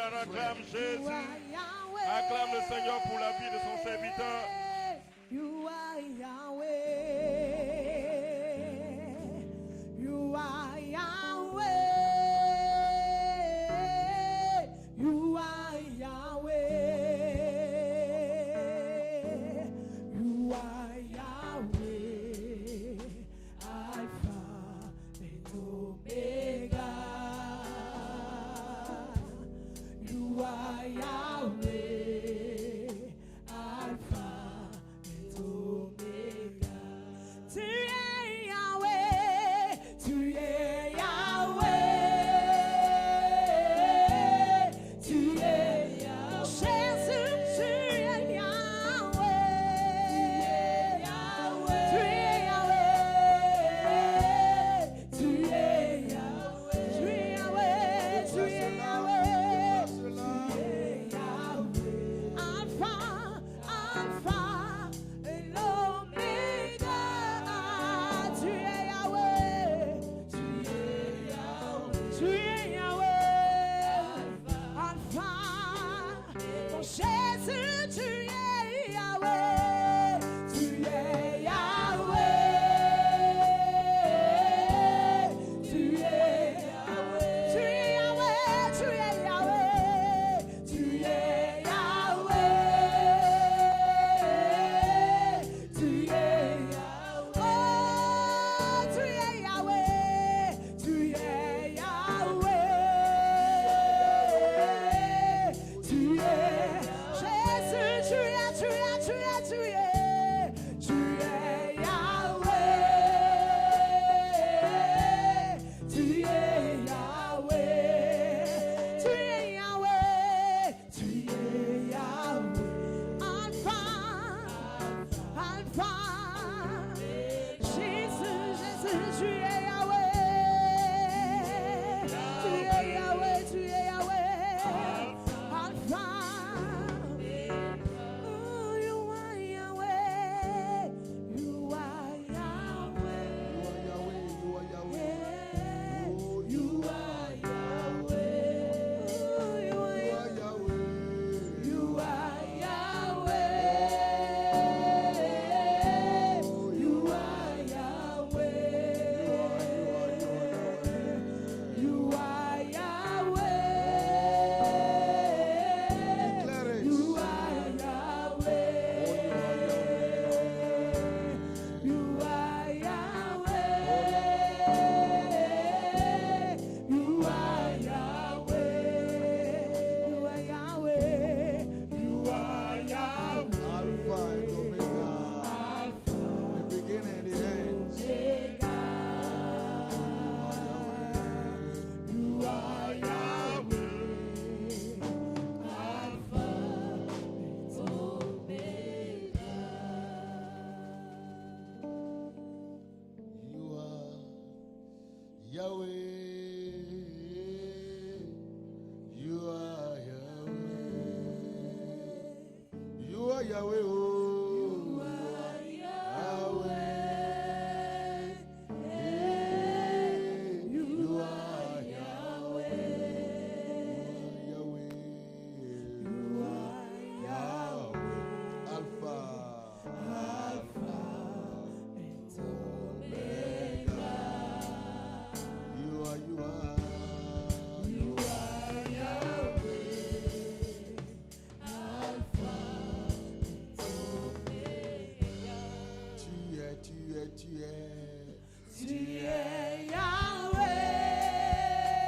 Alléluia, acclame Jésus. Acclame le Seigneur pour la vie de son serviteur. You are Yahweh. You are Yahweh. You are Yahweh. You are Yahweh. Alpha and Omega. You are Yahweh. Alpha. Tu es Yahweh, tu es Yahweh, tu es Yahweh, Jésus, tu es Yahweh, tu es Yahweh, tu es Yahweh, tu es Yahweh, tu es Yahweh, tu es Yahweh, Alpha, Alpha. Jésus, tu es Yahweh, tu es Yahweh, tu es Yahweh, tu es Yahweh, tu es Yahweh, tu es Yahweh, tu es Yahweh, oh, tu es Yahweh, tu es Yahweh, tu es Jésus, tu es Yahweh, tu es Yahweh, tu es Yahweh, tu es Yahweh, Alpha, Alpha, Jésus, Jésus, tu es Yahweh, tu es Yahweh, tu es Yahweh, Alpha.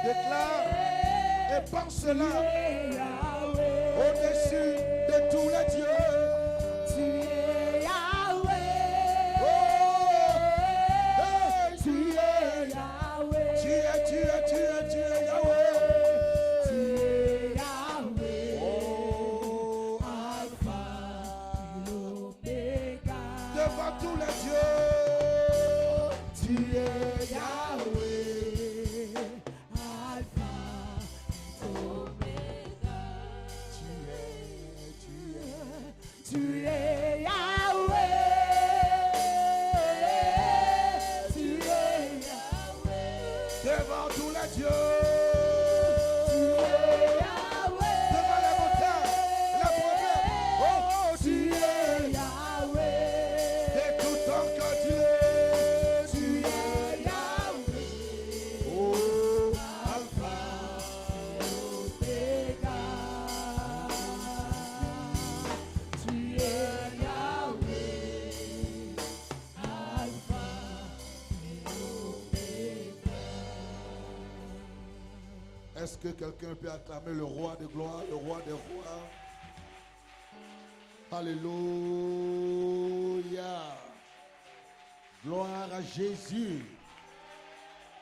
Déclare et pense cela au-dessus de tous les dieux. Tu es Yahweh. Oh, hey, Tu es Yahweh. tu es Yahweh. Tu es Yahweh. Oh, Alpha et Omega. devant tous les dieux. Tu es Yahweh. Alpha et Omega. Tu es Est-ce que quelqu'un peut acclamer le roi de gloire, le roi des rois? Alléluia. Gloire à Jésus,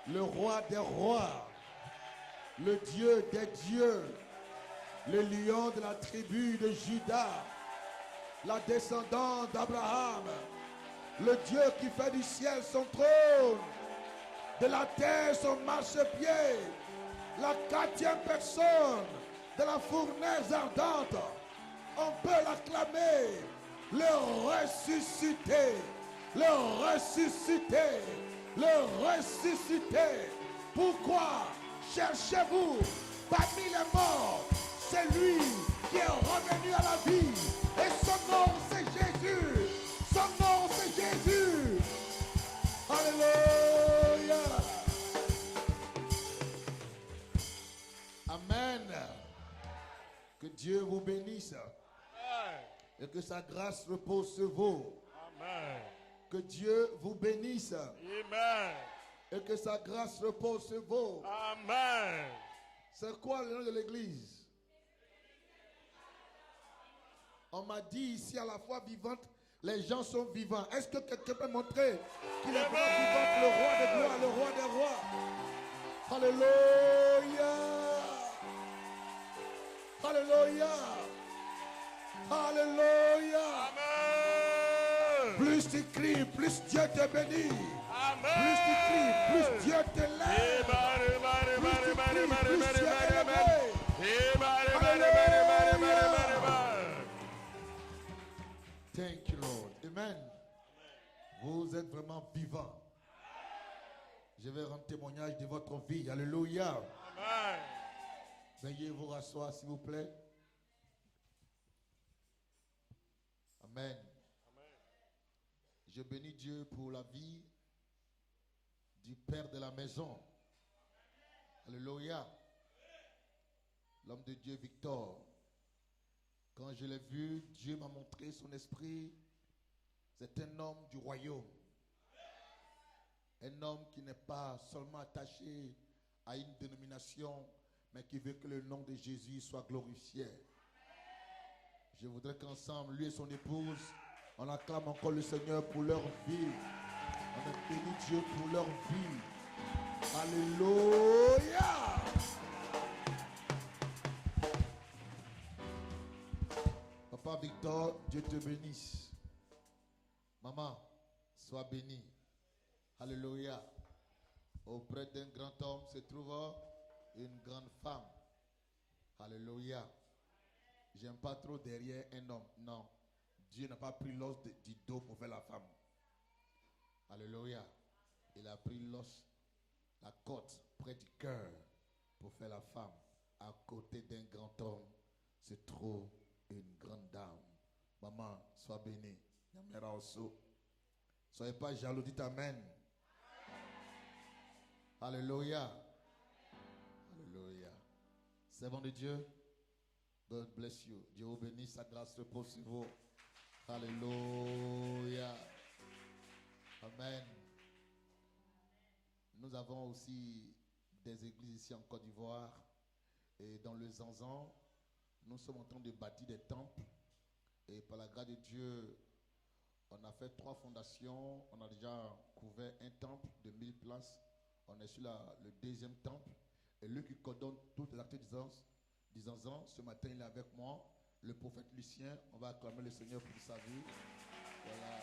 le roi des rois, le Dieu des dieux, le lion de la tribu de Juda, la descendante d'Abraham, le Dieu qui fait du ciel son trône, de la terre son marchepied, la 4e personne de la fournaise ardente. On peut l'acclamer, le ressuscité, le ressuscité, le ressuscité. Pourquoi cherchez-vous parmi les morts celui qui est revenu à la vie? Et son nom c'est Jésus. Son nom c'est Jésus. Alléluia. Amen. Que Dieu vous bénisse. Et que sa grâce repose sur vous. Amen. Que Dieu vous bénisse. Amen. Et que sa grâce repose sur vous. Amen. C'est quoi le nom de l'église? On m'a dit ici à la foi vivante, les gens sont vivants. Est-ce que quelqu'un peut montrer qu'il est vraiment vivant, le roi des gloires, le roi des rois? Alléluia. Alléluia. Alléluia. Amen. Plus tu cries, plus Dieu te bénit. Amen. Plus tu cries, plus Dieu te lève. Plus tu cries, plus Dieu est élevé. Thank you, Lord. Amen. Vous êtes vraiment vivants. Je vais rendre témoignage de votre vie. Alléluia. Amen. Veuillez vous rasseoir, s'il vous plaît. Amen. Je bénis Dieu pour la vie du père de la maison. Alléluia. L'homme de Dieu Victor. Quand je l'ai vu, Dieu m'a montré son esprit. C'est un homme du royaume. Un homme qui n'est pas seulement attaché à une dénomination, mais qui veut que le nom de Jésus soit glorifié. Je voudrais qu'ensemble, lui et son épouse, on acclame encore le Seigneur pour leur vie. On bénit Dieu pour leur vie. Alléluia. Papa Victor, Dieu te bénisse. Maman, sois bénie. Alléluia. Auprès d'un grand homme se trouve une grande femme. Alléluia. J'aime pas trop derrière un homme. Non. Dieu n'a pas pris l'os du dos pour faire la femme. Alléluia. Il a pris l'os, la côte près du cœur pour faire la femme. À côté d'un grand homme se trouve une grande dame. Maman, sois bénie. Soyez pas jaloux, dites amen. Alléluia. Alléluia. Servant de Dieu, God bless you. Dieu vous bénisse, sa grâce repose sur vous. Alléluia. Amen. Nous avons aussi des églises ici en Côte d'Ivoire et dans le Zanzan. Nous sommes en train de bâtir des temples et par la grâce de Dieu, on a fait 3 fondations. On a déjà couvert un temple de 1000 places. On est sur le 2e temple. Et lui qui coordonne toutes les activités du Zanzan, ce matin il est avec moi, le prophète Lucien. On va acclamer le Seigneur pour sa vie. Voilà.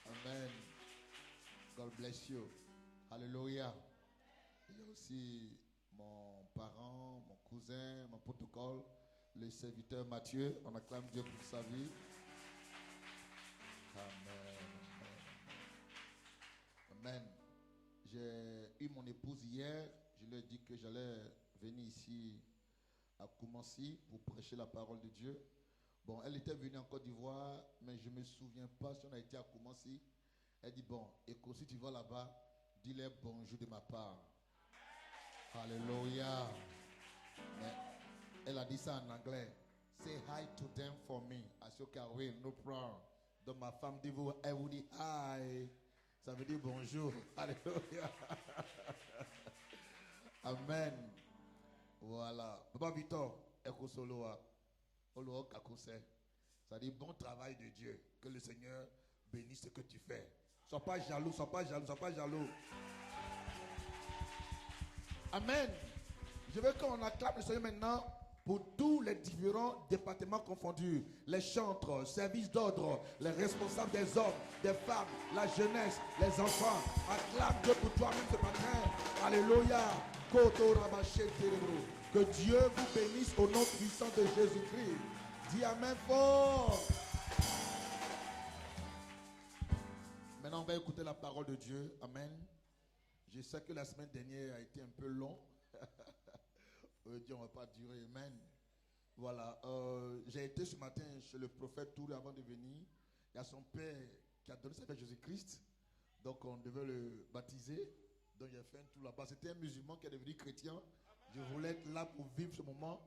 Amen. God bless you. Alléluia. Il y a aussi mon parent, mon cousin, mon protocole, le serviteur Mathieu. On acclame Dieu pour sa vie. Amen. Amen. J'ai eu mon épouse hier. Je lui ai dit que j'allais venir ici à Koumassi pour prêcher la parole de Dieu. Bon, elle était venue en Côte d'Ivoire, mais je ne me souviens pas si on a été à Koumassi. Elle dit, bon, écoute, si tu vas là-bas, dis-leur bonjour de ma part. Alléluia. Mais elle a dit ça en anglais. Say hi to them for me. I said, okay, I will, no problem. Donc ma femme dit, elle vous dit hi. Ça veut dire bonjour. Alléluia. Amen. Voilà. Papa Victor, Ekosoloa, Olo Kakose. Ça dit bon travail de Dieu. Que le Seigneur bénisse ce que tu fais. Sois pas jaloux, sois pas jaloux, sois pas jaloux. Amen. Je veux qu'on acclame le Seigneur maintenant pour tous les différents départements confondus. Les chantres, services d'ordre, les responsables des hommes, des femmes, la jeunesse, les enfants. Acclame Dieu pour toi-même ce matin. Alléluia. Que Dieu vous bénisse au nom puissant de Jésus-Christ. Dis Amen fort. Maintenant, on va écouter la parole de Dieu. Amen. Je sais que la semaine dernière a été un peu long. Dieu, on ne va pas durer. Amen. Voilà. J'ai été ce matin chez le prophète Touré avant de venir. Il y a son père qui a donné sa vie à Jésus-Christ. Donc, on devait le baptiser. Donc, j'ai fait un tour là-bas. C'était un musulman qui est devenu chrétien. Je voulais être là pour vivre ce moment.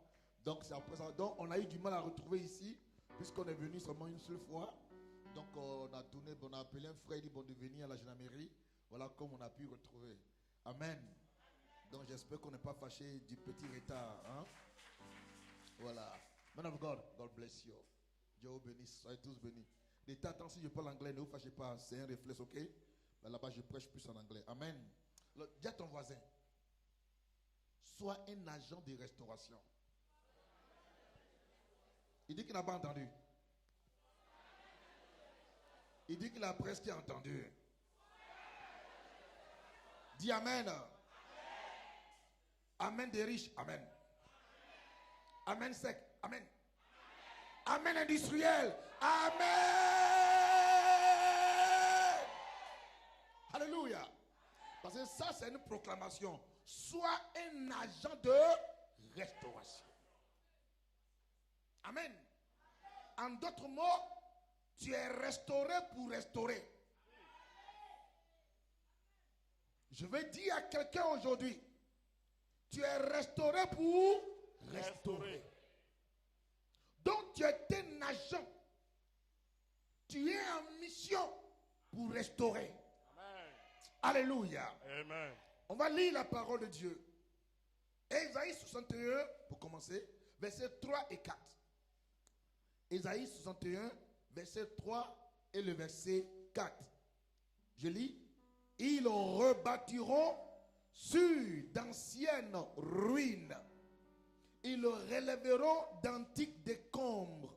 Donc, c'est après ça. Donc, on a eu du mal à retrouver ici, puisqu'on est venu seulement une seule fois. Donc, on a appelé un frère, il dit bon, de venir à la gendarmerie. Voilà comme on a pu retrouver. Amen. Donc, j'espère qu'on n'est pas fâché du petit retard. Hein? Voilà. Man of God, God bless you. Dieu vous bénisse. Soyez tous bénis. D'état, attends, si je parle anglais, ne vous fâchez pas. C'est un réflexe, ok? Mais là-bas, je prêche plus en anglais. Amen. Alors, dis à ton voisin, sois un agent de restauration. Il dit qu'il n'a pas entendu. Il dit qu'il a presque entendu. Dis Amen. Amen des riches. Amen. Amen sec. Amen. Amen industriel. Amen. Alléluia. Parce que ça, c'est une proclamation. Sois un agent de restauration. Amen. En d'autres mots, tu es restauré pour restaurer. Je vais dire à quelqu'un aujourd'hui, tu es restauré pour restaurer. Donc tu es un agent. Tu es en mission pour restaurer. Amen. Alléluia. Amen. On va lire la parole de Dieu. Ésaïe 61, pour commencer, versets 3 et 4. Ésaïe 61, verset 3 et le verset 4. Je lis. Ils rebâtiront sur d'anciennes ruines. Ils relèveront d'antiques décombres.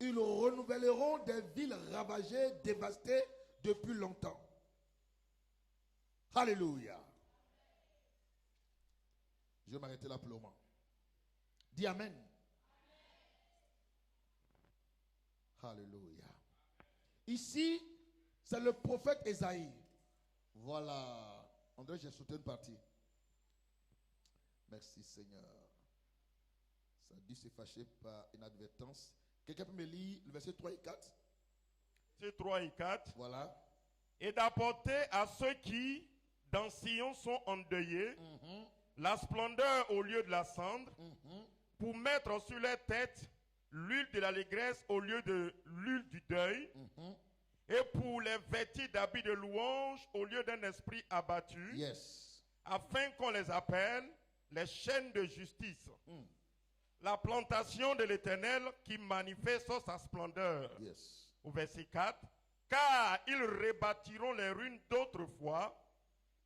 Ils renouvelleront des villes ravagées, dévastées depuis longtemps. Alléluia. Je vais m'arrêter là pour le moment. Dis Amen. Alléluia. Ici, c'est le prophète Ésaïe. Voilà. On dirait que j'ai sauté une partie. Merci Seigneur. Ça a dû se fâcher par inadvertance. Quelqu'un peut me lire le verset 3 et 4? C'est 3 et 4. Voilà. Et d'apporter à ceux qui, dans Sion, sont endeuillés, la splendeur au lieu de la cendre, pour mettre sur leur tête l'huile de l'allégresse au lieu de l'huile du deuil, et pour les vêtir d'habits de louange au lieu d'un esprit abattu, Yes. afin qu'on les appelle les chaînes de justice. La plantation de l'Éternel qui manifeste sa splendeur. Yes. Au verset 4. Car ils rebâtiront les ruines d'autrefois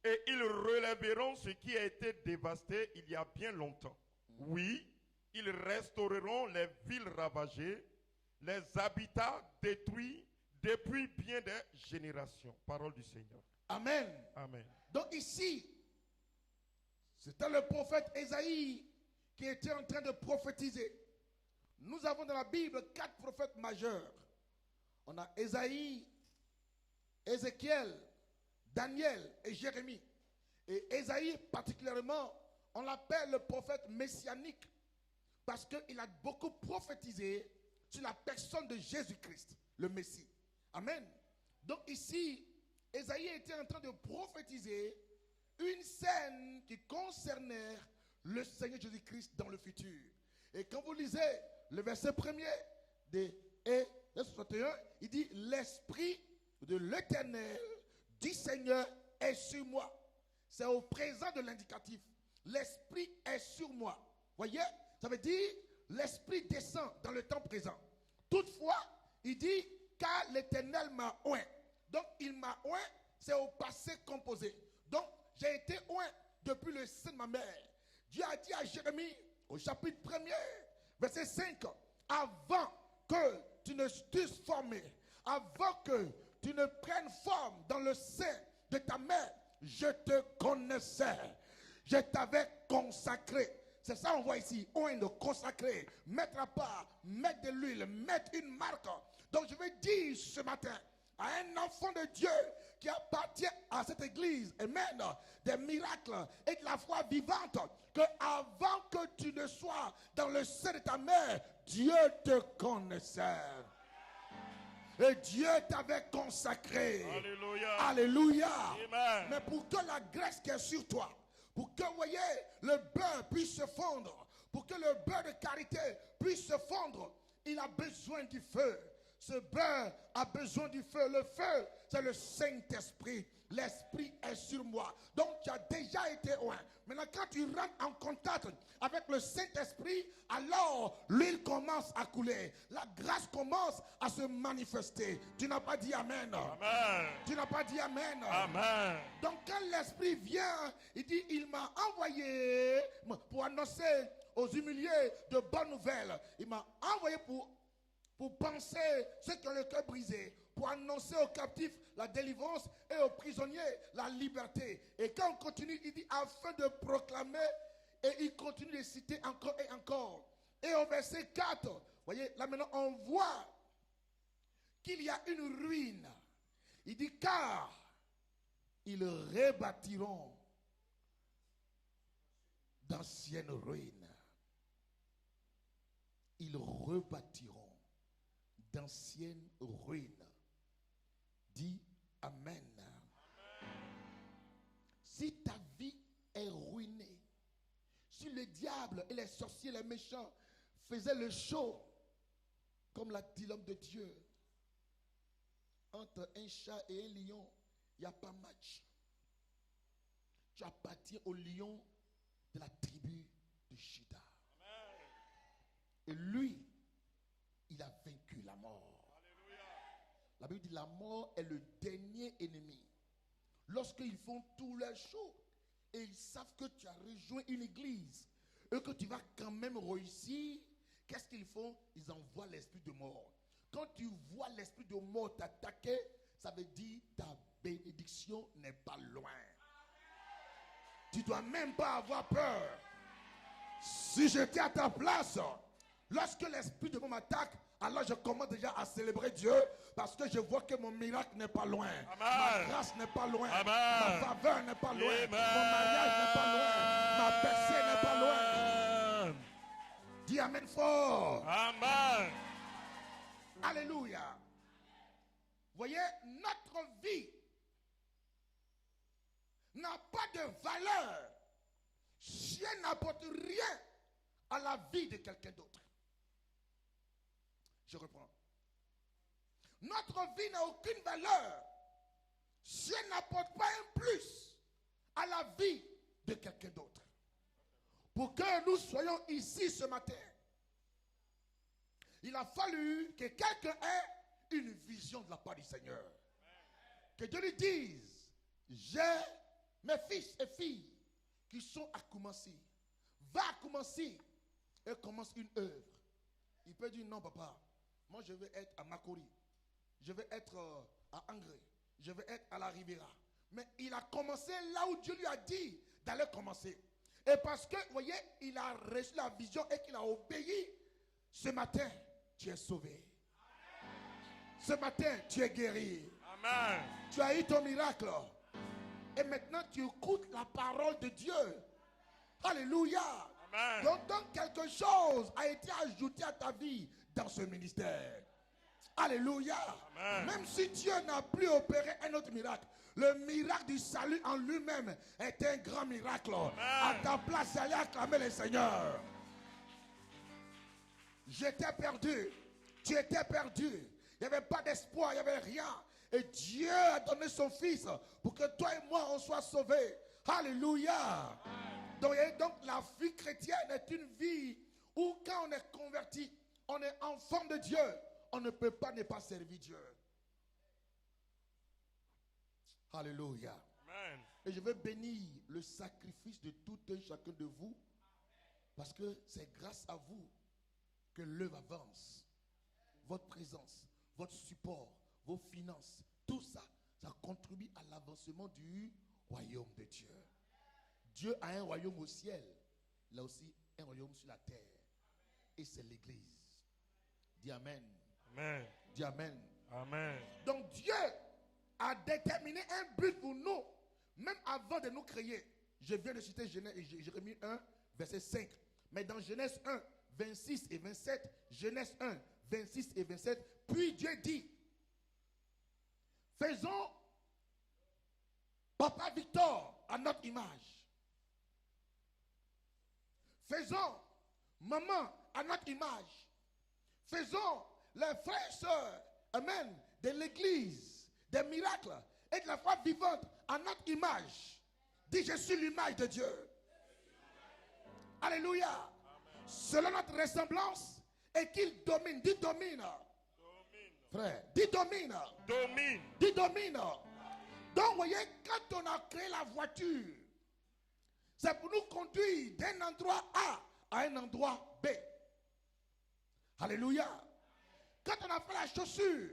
et ils relèveront ce qui a été dévasté il y a bien longtemps. Oui, ils restaureront les villes ravagées, les habitats détruits depuis bien des générations. Parole du Seigneur. Amen. Amen. Donc ici, c'était le prophète Ésaïe qui était en train de prophétiser. Nous avons dans la Bible 4 prophètes majeurs. On a Ésaïe, Ézéchiel, Daniel et Jérémie. Et Ésaïe particulièrement, on l'appelle le prophète messianique parce qu'il a beaucoup prophétisé sur la personne de Jésus-Christ, le Messie. Amen. Donc ici, Ésaïe était en train de prophétiser une scène qui concernait le Seigneur Jésus-Christ dans le futur. Et quand vous lisez le verset premier de Ésaïe 61, il dit: l'esprit de l'Éternel du Seigneur est sur moi. C'est au présent de l'indicatif. l'Esprit est sur moi. Voyez, ça veut dire, l'Esprit descend dans le temps présent. Toutefois, il dit, car l'Éternel m'a oint. Donc, il m'a oint, c'est au passé composé. Donc, j'ai été oint depuis le sein de ma mère. Dieu a dit à Jérémie, au chapitre 1er, verset 5, avant que tu ne t'eusses formé, avant que tu ne prennes forme dans le sein de ta mère, je te connaissais. Je t'avais consacré. C'est ça on voit ici. On de consacrer, mettre à part, mettre de l'huile, mettre une marque. Donc je vais dire ce matin à un enfant de Dieu qui appartient à cette église, amen, des miracles et de la foi vivante, que avant que tu ne sois dans le sein de ta mère, Dieu te connaissait. Et Dieu t'avait consacré. Alléluia. Alléluia. Amen. Mais pour que la graisse qui est sur toi, pour que, vous voyez, le beurre puisse se fondre, pour que le beurre de carité puisse se fondre, il a besoin du feu. Ce beurre a besoin du feu. Le feu, c'est le Saint-Esprit. L'Esprit est sur moi. Donc, tu as déjà été oint. Maintenant, quand tu rentres en contact avec le Saint-Esprit, alors l'huile commence à couler. La grâce commence à se manifester. Tu n'as pas dit Amen. Amen. Tu n'as pas dit Amen. Amen. Donc, quand l'Esprit vient, il dit, il m'a envoyé pour annoncer aux humiliés de bonnes nouvelles. Il m'a envoyé pour penser ceux qui ont le cœur brisé, pour annoncer aux captifs la délivrance et aux prisonniers la liberté. Et quand on continue, il dit afin de proclamer, et il continue de citer encore et encore. Et au verset 4, vous voyez, là maintenant on voit qu'il y a une ruine. Il dit car ils rebâtiront d'anciennes ruines. Ils rebâtiront d'anciennes ruines. Dis Amen. Si ta vie est ruinée, si le diable et les sorciers, les méchants faisaient le show, comme l'a dit l'homme de Dieu, entre un chat et un lion, il n'y a pas match. Tu appartiens au lion de la tribu de Juda. Et lui, il a vaincu la mort. La Bible dit la mort est le dernier ennemi. Lorsqu'ils font tout leur show et ils savent que tu as rejoint une église et que tu vas quand même réussir, qu'est-ce qu'ils font? Ils envoient l'esprit de mort. Quand tu vois l'esprit de mort t'attaquer, ça veut dire ta bénédiction n'est pas loin. Tu ne dois même pas avoir peur. Si j'étais à ta place, lorsque l'esprit de mort m'attaque, alors je commence déjà à célébrer Dieu parce que je vois que mon miracle n'est pas loin. Amen. Ma grâce n'est pas loin. Amen. Ma faveur n'est pas loin. Amen. Mon mariage n'est pas loin. Ma percée n'est pas loin. Amen. Dis Amen fort. Amen. Alléluia. Voyez, notre vie n'a pas de valeur si elle n'apporte rien à la vie de quelqu'un d'autre. Je reprends. Notre vie n'a aucune valeur si elle n'apporte pas un plus à la vie de quelqu'un d'autre. Pour que nous soyons ici ce matin, il a fallu que quelqu'un ait une vision de la part du Seigneur. Que Dieu lui dise, j'ai mes fils et filles qui sont à Koumassi. Va à Koumassi et commence une œuvre. Il peut dire non papa, moi je vais être à Makori, je vais être à Angré, je vais être à la Riviera. Mais il a commencé là où Dieu lui a dit d'aller commencer. Et parce que, vous voyez, il a reçu la vision et qu'il a obéi, ce matin, tu es sauvé. Ce matin, tu es guéri. Amen. Tu as eu ton miracle. Et maintenant, tu écoutes la parole de Dieu. Alléluia. Amen. Donc, quelque chose a été ajouté à ta vie dans ce ministère. Alléluia. Amen. Même si Dieu n'a plus opéré un autre miracle, le miracle du salut en lui-même est un grand miracle. Amen. À ta place, allez acclamer le Seigneur. J'étais perdu. Tu étais perdu. Il n'y avait pas d'espoir, il n'y avait rien. Et Dieu a donné son Fils pour que toi et moi, on soit sauvés. Alléluia. Donc la vie chrétienne est une vie où quand on est converti, on est enfant de Dieu, on ne peut pas ne pas servir Dieu. Alléluia. Amen. Et je veux bénir le sacrifice de tout un chacun de vous, parce que c'est grâce à vous que l'œuvre avance. Votre présence, votre support, vos finances, tout ça, ça contribue à l'avancement du royaume de Dieu. Dieu a un royaume au ciel, il a aussi un royaume sur la terre. Et c'est l'église. Dis Amen. Amen. Dis Amen. Amen. Donc Dieu a déterminé un but pour nous, même avant de nous créer. Je viens de citer Jérémie 1, verset 5. Mais dans Genèse 1, 26 et 27, Genèse 1, 26 et 27, puis Dieu dit, faisons Papa Victor à notre image. Faisons maman à notre image. Faisons les frères et sœurs, amen, de l'église, des miracles et de la foi vivante à notre image. Dis, je suis l'image de Dieu. Alléluia. Amen. Selon notre ressemblance et qu'il domine. Dis domine. Frère, dis domine. Domine. Dis domine. Donc, vous voyez, quand on a créé la voiture, c'est pour nous conduire d'un endroit A à un endroit B. Alléluia. Quand on a fait la chaussure,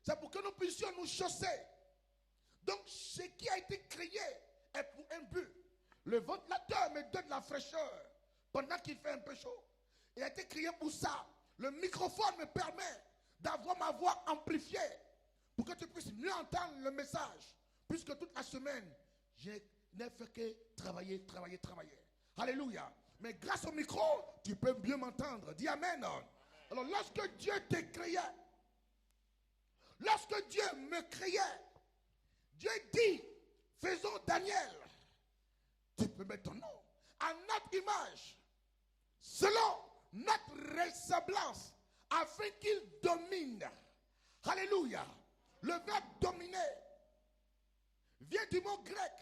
c'est pour que nous puissions nous chausser. Donc, ce qui a été créé est pour un but. Le ventilateur me donne la fraîcheur pendant qu'il fait un peu chaud. Il a été créé pour ça. Le microphone me permet d'avoir ma voix amplifiée pour que tu puisses mieux entendre le message. Puisque toute la semaine, je n'ai fait que travailler. Alléluia. Mais grâce au micro, tu peux mieux m'entendre. Dis Amen. Alors lorsque Dieu te créait, lorsque Dieu me créait, Dieu dit, faisons Daniel. Tu peux mettre ton nom à notre image, selon notre ressemblance, afin qu'il domine. Alléluia. Le verbe dominer vient du mot grec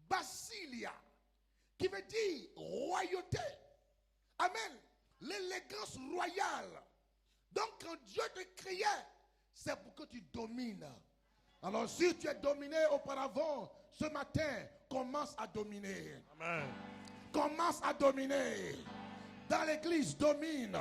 basilia, qui veut dire royauté. Amen. L'élégance royale. Donc quand Dieu te créait, c'est pour que tu domines. Alors si tu es dominé auparavant, ce matin, commence à dominer. Amen. Commence à dominer. Dans l'église, domine.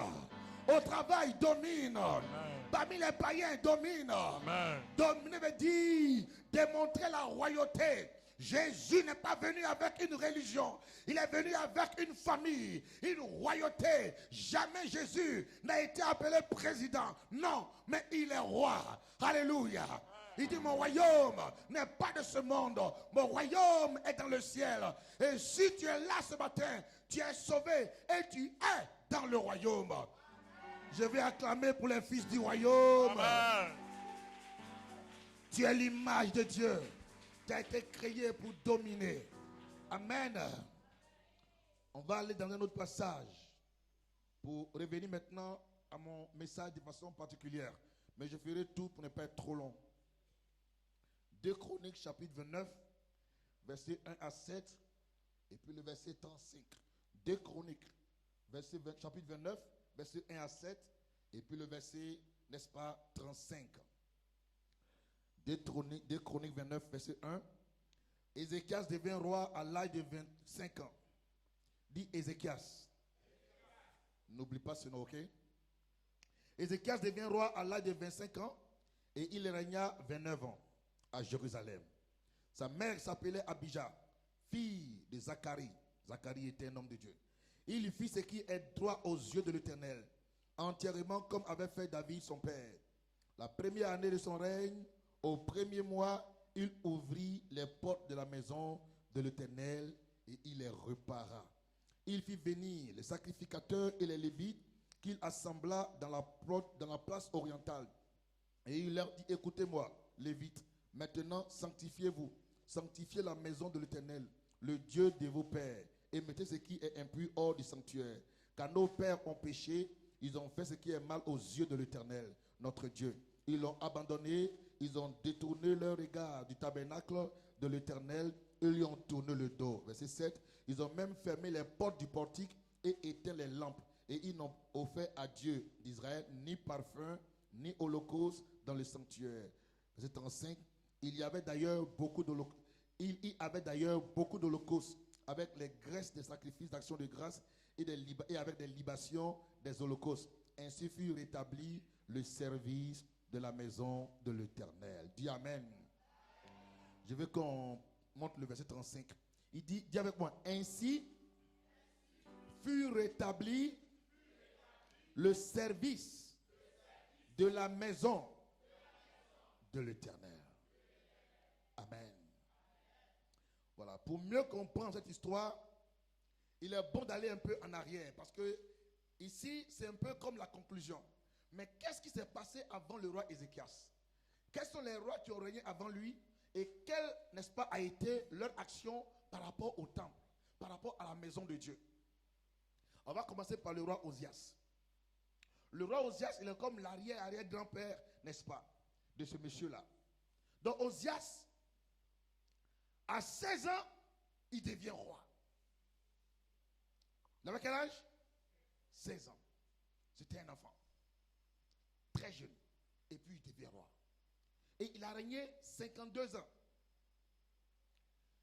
Au travail, domine. Amen. Parmi les païens, domine. Amen. Dominer veut dire démontrer la royauté. Jésus n'est pas venu avec une religion. Il est venu avec une famille, une royauté. Jamais Jésus n'a été appelé président. Non, mais il est roi. Alléluia. Il dit, mon royaume n'est pas de ce monde. Mon royaume est dans le ciel. Et si tu es là ce matin, tu es sauvé et tu es dans le royaume. Je vais acclamer pour les fils du royaume. Amen. Tu es l'image de Dieu. Tu as été créé pour dominer. Amen. On va aller dans un autre passage pour revenir maintenant à mon message de façon particulière. Mais je ferai tout pour ne pas être trop long. 2 Chroniques chapitre 29, versets 1 à 7, et puis le verset 35. 2 Chroniques, chapitre 29, verset 1 à 7, et puis le verset, n'est-ce pas, 35. 2 Chroniques 29, verset 1. Ézéchias devint roi à l'âge de 25 ans. Dis Ézéchias. N'oublie pas ce nom, ok? Ézéchias devint roi à l'âge de 25 ans et il régna 29 ans à Jérusalem. Sa mère s'appelait Abijah, fille de Zacharie. Zacharie était un homme de Dieu. Il fit ce qui est droit aux yeux de l'Éternel, entièrement comme avait fait David son père. La première année de son règne, au premier mois, il ouvrit les portes de la maison de l'Éternel et il les repara. Il fit venir les sacrificateurs et les lévites qu'il assembla dans la place orientale. Et il leur dit, écoutez-moi, lévites, maintenant sanctifiez-vous, sanctifiez la maison de l'Éternel, le Dieu de vos pères, et mettez ce qui est impur hors du sanctuaire. Car nos pères ont péché, ils ont fait ce qui est mal aux yeux de l'Éternel, notre Dieu. Ils l'ont abandonné, ils ont détourné leur regard du tabernacle de l'Éternel eux lui ont tourné le dos. Verset 7. Ils ont même fermé les portes du portique et éteint les lampes. Et ils n'ont offert à Dieu d'Israël ni parfum, ni holocauste dans le sanctuaire. Verset 35. Il y avait d'ailleurs beaucoup d'holocaustes avec les graisses des sacrifices d'action de grâce et avec des libations des holocaustes. Ainsi fut rétabli le service de la maison de l'Éternel. Dis Amen. Je veux qu'on monte le verset 35. Il dit, dis avec moi, ainsi fut rétabli le service de la maison de l'Éternel. Amen. Voilà, pour mieux comprendre cette histoire, il est bon d'aller un peu en arrière parce que ici, c'est un peu comme la conclusion. Mais qu'est-ce qui s'est passé avant le roi Ézéchias? Quels sont les rois qui ont régné avant lui et quelle, n'est-ce pas, a été leur action par rapport au temple, par rapport à la maison de Dieu? On va commencer par le roi Osias. Le roi Osias, il est comme l'arrière-grand-père, n'est-ce pas, de ce monsieur-là. Donc Osias, à 16 ans, il devient roi. Il avait quel âge? 16 ans. C'était un enfant. Très jeune. Et puis il devient roi. Et il a régné 52 ans.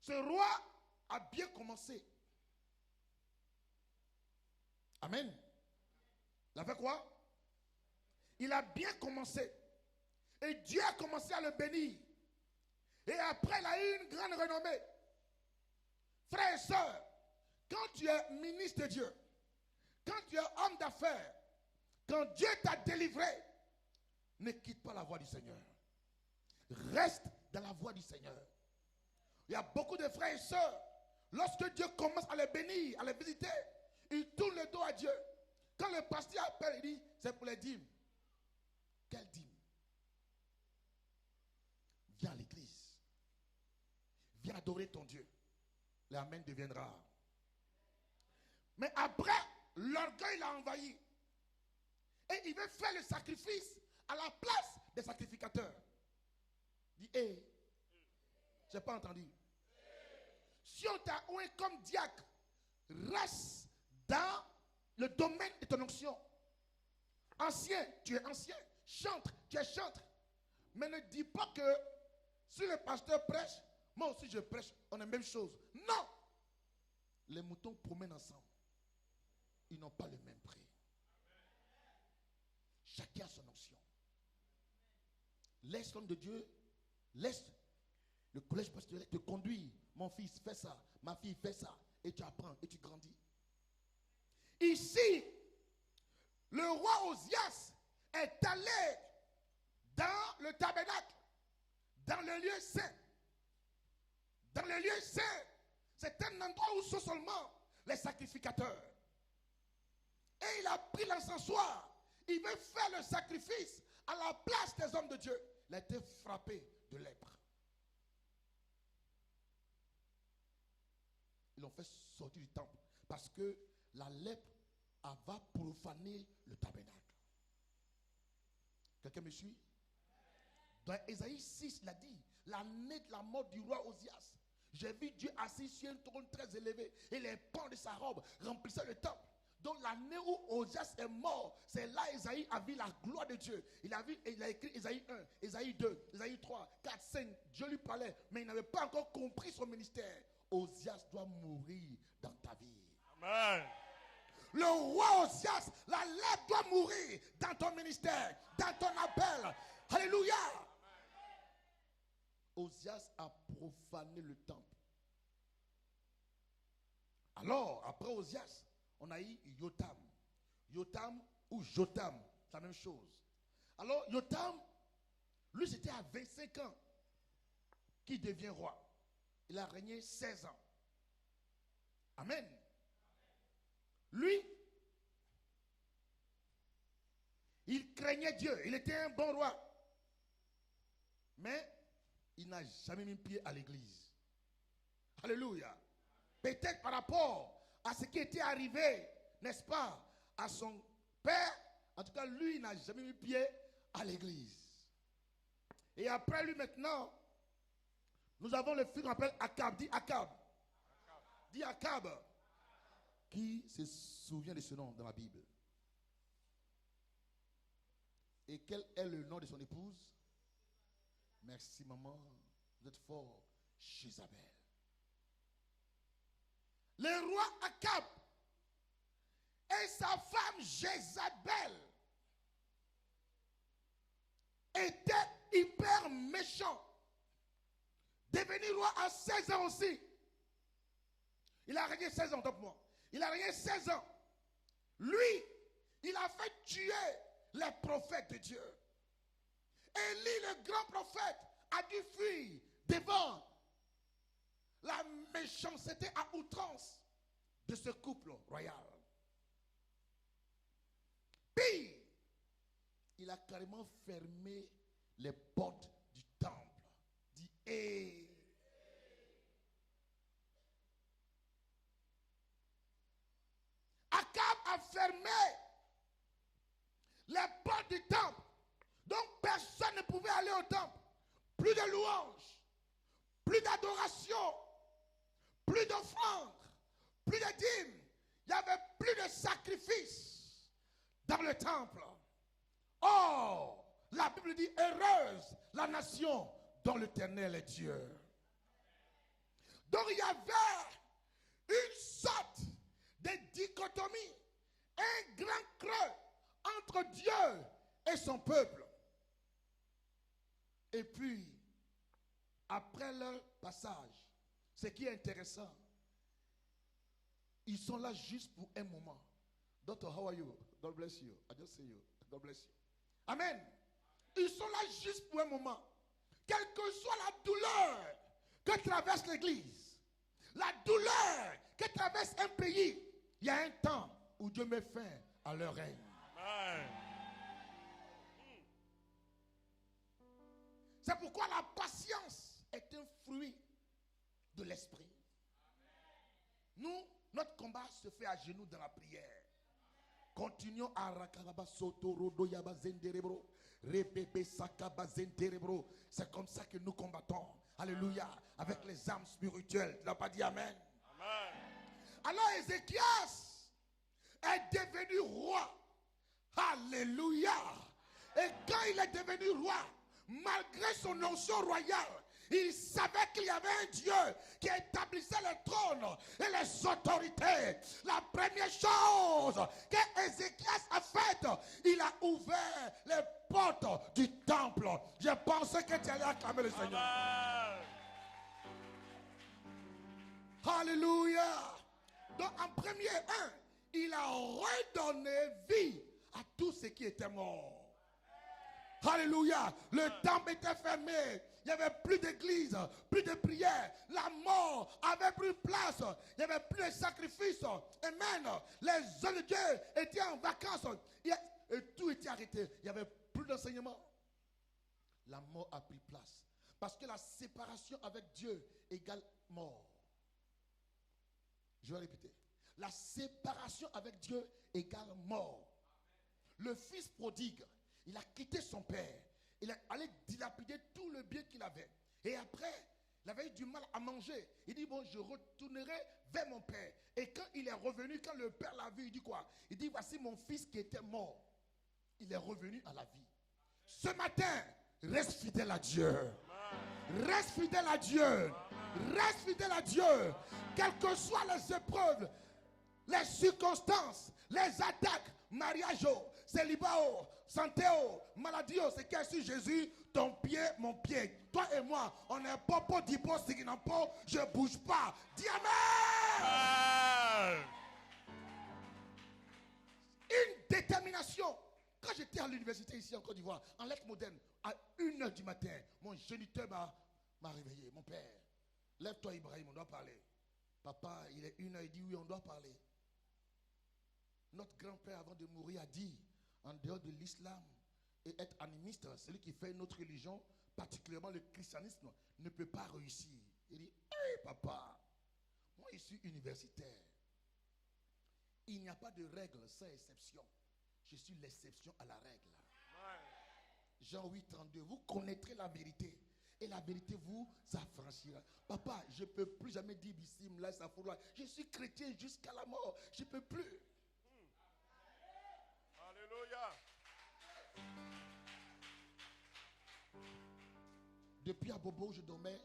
Ce roi a bien commencé. Amen. Il a fait quoi? Il a bien commencé. Et Dieu a commencé à le bénir. Et après, il a eu une grande renommée. Frères et sœurs, quand tu es ministre de Dieu, quand tu es homme d'affaires, quand Dieu t'a délivré, ne quitte pas la voie du Seigneur. Reste dans la voie du Seigneur. Il y a beaucoup de frères et sœurs, lorsque Dieu commence à les bénir, à les visiter, ils tournent le dos à Dieu. Quand le pasteur appelle, il dit, c'est pour les dîmes. Quelle dîme? Viens à l'église. Viens adorer ton Dieu. L'amen deviendra. Mais après, l'orgueil l'a envahi. Et il veut faire le sacrifice à la place des sacrificateurs. Il dit, hé, je n'ai pas entendu. Si on t'a oué comme diacre, reste dans le domaine de ton onction. Ancien, tu es ancien. Chantre, tu es chantre. Mais ne dis pas que si le pasteur prêche, moi aussi je prêche, on est la même chose. Non! Les moutons promènent ensemble. Ils n'ont pas le même prix. Chacun a son onction. Laisse l'homme de Dieu, laisse le collège pastoral te conduire. Mon fils, fais ça. Ma fille, fais ça. Et tu apprends et tu grandis. Ici, le roi Osias est allé dans le tabernacle, dans le lieu saint. Dans le lieu saint, c'est un endroit où sont seulement les sacrificateurs. Et il a pris l'encensoir. Il veut faire le sacrifice à la place des hommes de Dieu. Il a été frappé de lèpre. Ils l'ont fait sortir du temple parce que la lèpre va profaner le tabernacle. Quelqu'un me suit? Dans Ésaïe 6, il a dit, l'année de la mort du roi Osias, j'ai vu Dieu assis sur un trône très élevé et les pans de sa robe remplissaient le temple. Donc l'année où Osias est mort, c'est là Ésaïe a vu la gloire de Dieu. Il a écrit Ésaïe 1, Ésaïe 2, Ésaïe 3, 4, 5. Dieu lui parlait, mais il n'avait pas encore compris son ministère. Osias doit mourir dans ta vie. Amen. Le roi Osias, la lèpre doit mourir dans ton ministère, dans ton appel. Alléluia. Osias a profané le temple. Alors, après Osias, on a eu Yotam. Yotam ou Jotam, c'est la même chose. Alors, Yotam, lui, c'était à 25 ans qu'il devient roi. Il a régné 16 ans. Amen. Lui, il craignait Dieu. Il était un bon roi. Mais il n'a jamais mis pied à l'église. Alléluia. Peut-être par rapport à ce qui était arrivé, n'est-ce pas, à son père. En tout cas, lui, il n'a jamais mis pied à l'église. Et après lui maintenant, Nous avons le fils qu'on appelle Akab. Dis Akab. Dis Akab. Qui se souvient de ce nom dans la Bible? Et quel est le nom de son épouse? Merci maman, vous êtes fort. Jézabel. Le roi Akab et sa femme Jézabel étaient hyper méchants. Devenu roi à 16 ans aussi. Il a régné 16 ans, top moi. Il a régné 16 ans. Lui, il a fait tuer les prophètes de Dieu. Élie, le grand prophète, a dû fuir devant la méchanceté à outrance de ce couple royal. Puis, il a carrément fermé les portes du temple. Dit, hé. Akab a fermé les portes du temple. Donc personne ne pouvait aller au temple. Plus de louanges, plus d'adoration, plus d'offrandes, plus de dîmes. Il n'y avait plus de sacrifices dans le temple. Oh, la Bible dit heureuse la nation dont l'Éternel est Dieu. Donc il y avait une sorte de dichotomie, un grand creux entre Dieu et son peuple. Et puis, après leur passage, ce qui est intéressant, ils sont là juste pour un moment. Doctor, how are you? God bless you. I just see you. God bless you. Amen. Ils sont là juste pour un moment. Quelle que soit la douleur que traverse l'Église, la douleur que traverse un pays, il y a un temps où Dieu met fin à leur règne. Amen. C'est pourquoi la patience est un fruit de l'esprit. Nous, notre combat se fait à genoux dans la prière. Continuons à rakaraba soto rodo yaba zenderebro, rebebe sakaba zenderebro. C'est comme ça que nous combattons. Alléluia. Avec les armes spirituelles. Tu n'as pas dit amen. Amen. Alors Ézéchias est devenu roi. Alléluia. Et quand il est devenu roi, malgré son onction royale, il savait qu'il y avait un Dieu qui établissait le trône et les autorités. La première chose que Ézéchias a faite, il a ouvert les portes du temple. Je pensais que tu allais acclamer le Seigneur. Amen. Alléluia. Donc en premier, il a redonné vie à tout ce qui était mort. Alléluia. Le temple était fermé. Il n'y avait plus d'église, plus de prières. La mort avait pris place. Il n'y avait plus de sacrifices. Amen. Les hommes de Dieu étaient en vacances. Et tout était arrêté. Il n'y avait plus d'enseignement. La mort a pris place. Parce que la séparation avec Dieu égale mort. Je vais répéter. La séparation avec Dieu égale mort. Le fils prodigue, il a quitté son père. Il est allé dilapider tout le bien qu'il avait. Et après, il avait eu du mal à manger. Il dit, bon, je retournerai vers mon père. Et quand il est revenu, quand le père l'a vu, il dit quoi? Il dit, voici mon fils qui était mort. Il est revenu à la vie. Ce matin, reste fidèle à Dieu. Reste fidèle à Dieu. Reste fidèle à Dieu. Quelles que soient les épreuves, les circonstances, les attaques, mariage, célibat, santé, maladie, c'est qu'il y a sur Jésus, ton pied, mon pied. Toi et moi, on est popo, dipo, siginampo, je ne bouge pas. Dis amen. Amen. Une détermination. Quand j'étais à l'université ici en Côte d'Ivoire, en lettres modernes, à 1h du matin, mon géniteur m'a réveillé. Mon père, lève-toi Ibrahim, on doit parler. Papa, il est 1h, il dit oui, on doit parler. Notre grand-père, avant de mourir, a dit, en dehors de l'islam et être animiste, celui qui fait notre religion, particulièrement le christianisme, ne peut pas réussir. Il dit, hey, papa, moi je suis universitaire. Il n'y a pas de règle sans exception. Je suis l'exception à la règle. Jean 8, 32, vous connaîtrez la vérité et la vérité vous affranchira. Papa, je ne peux plus jamais dire Bissim, là, ça fout là. Je suis chrétien jusqu'à la mort. Je ne peux plus. Alléluia. Depuis à Bobo, je dormais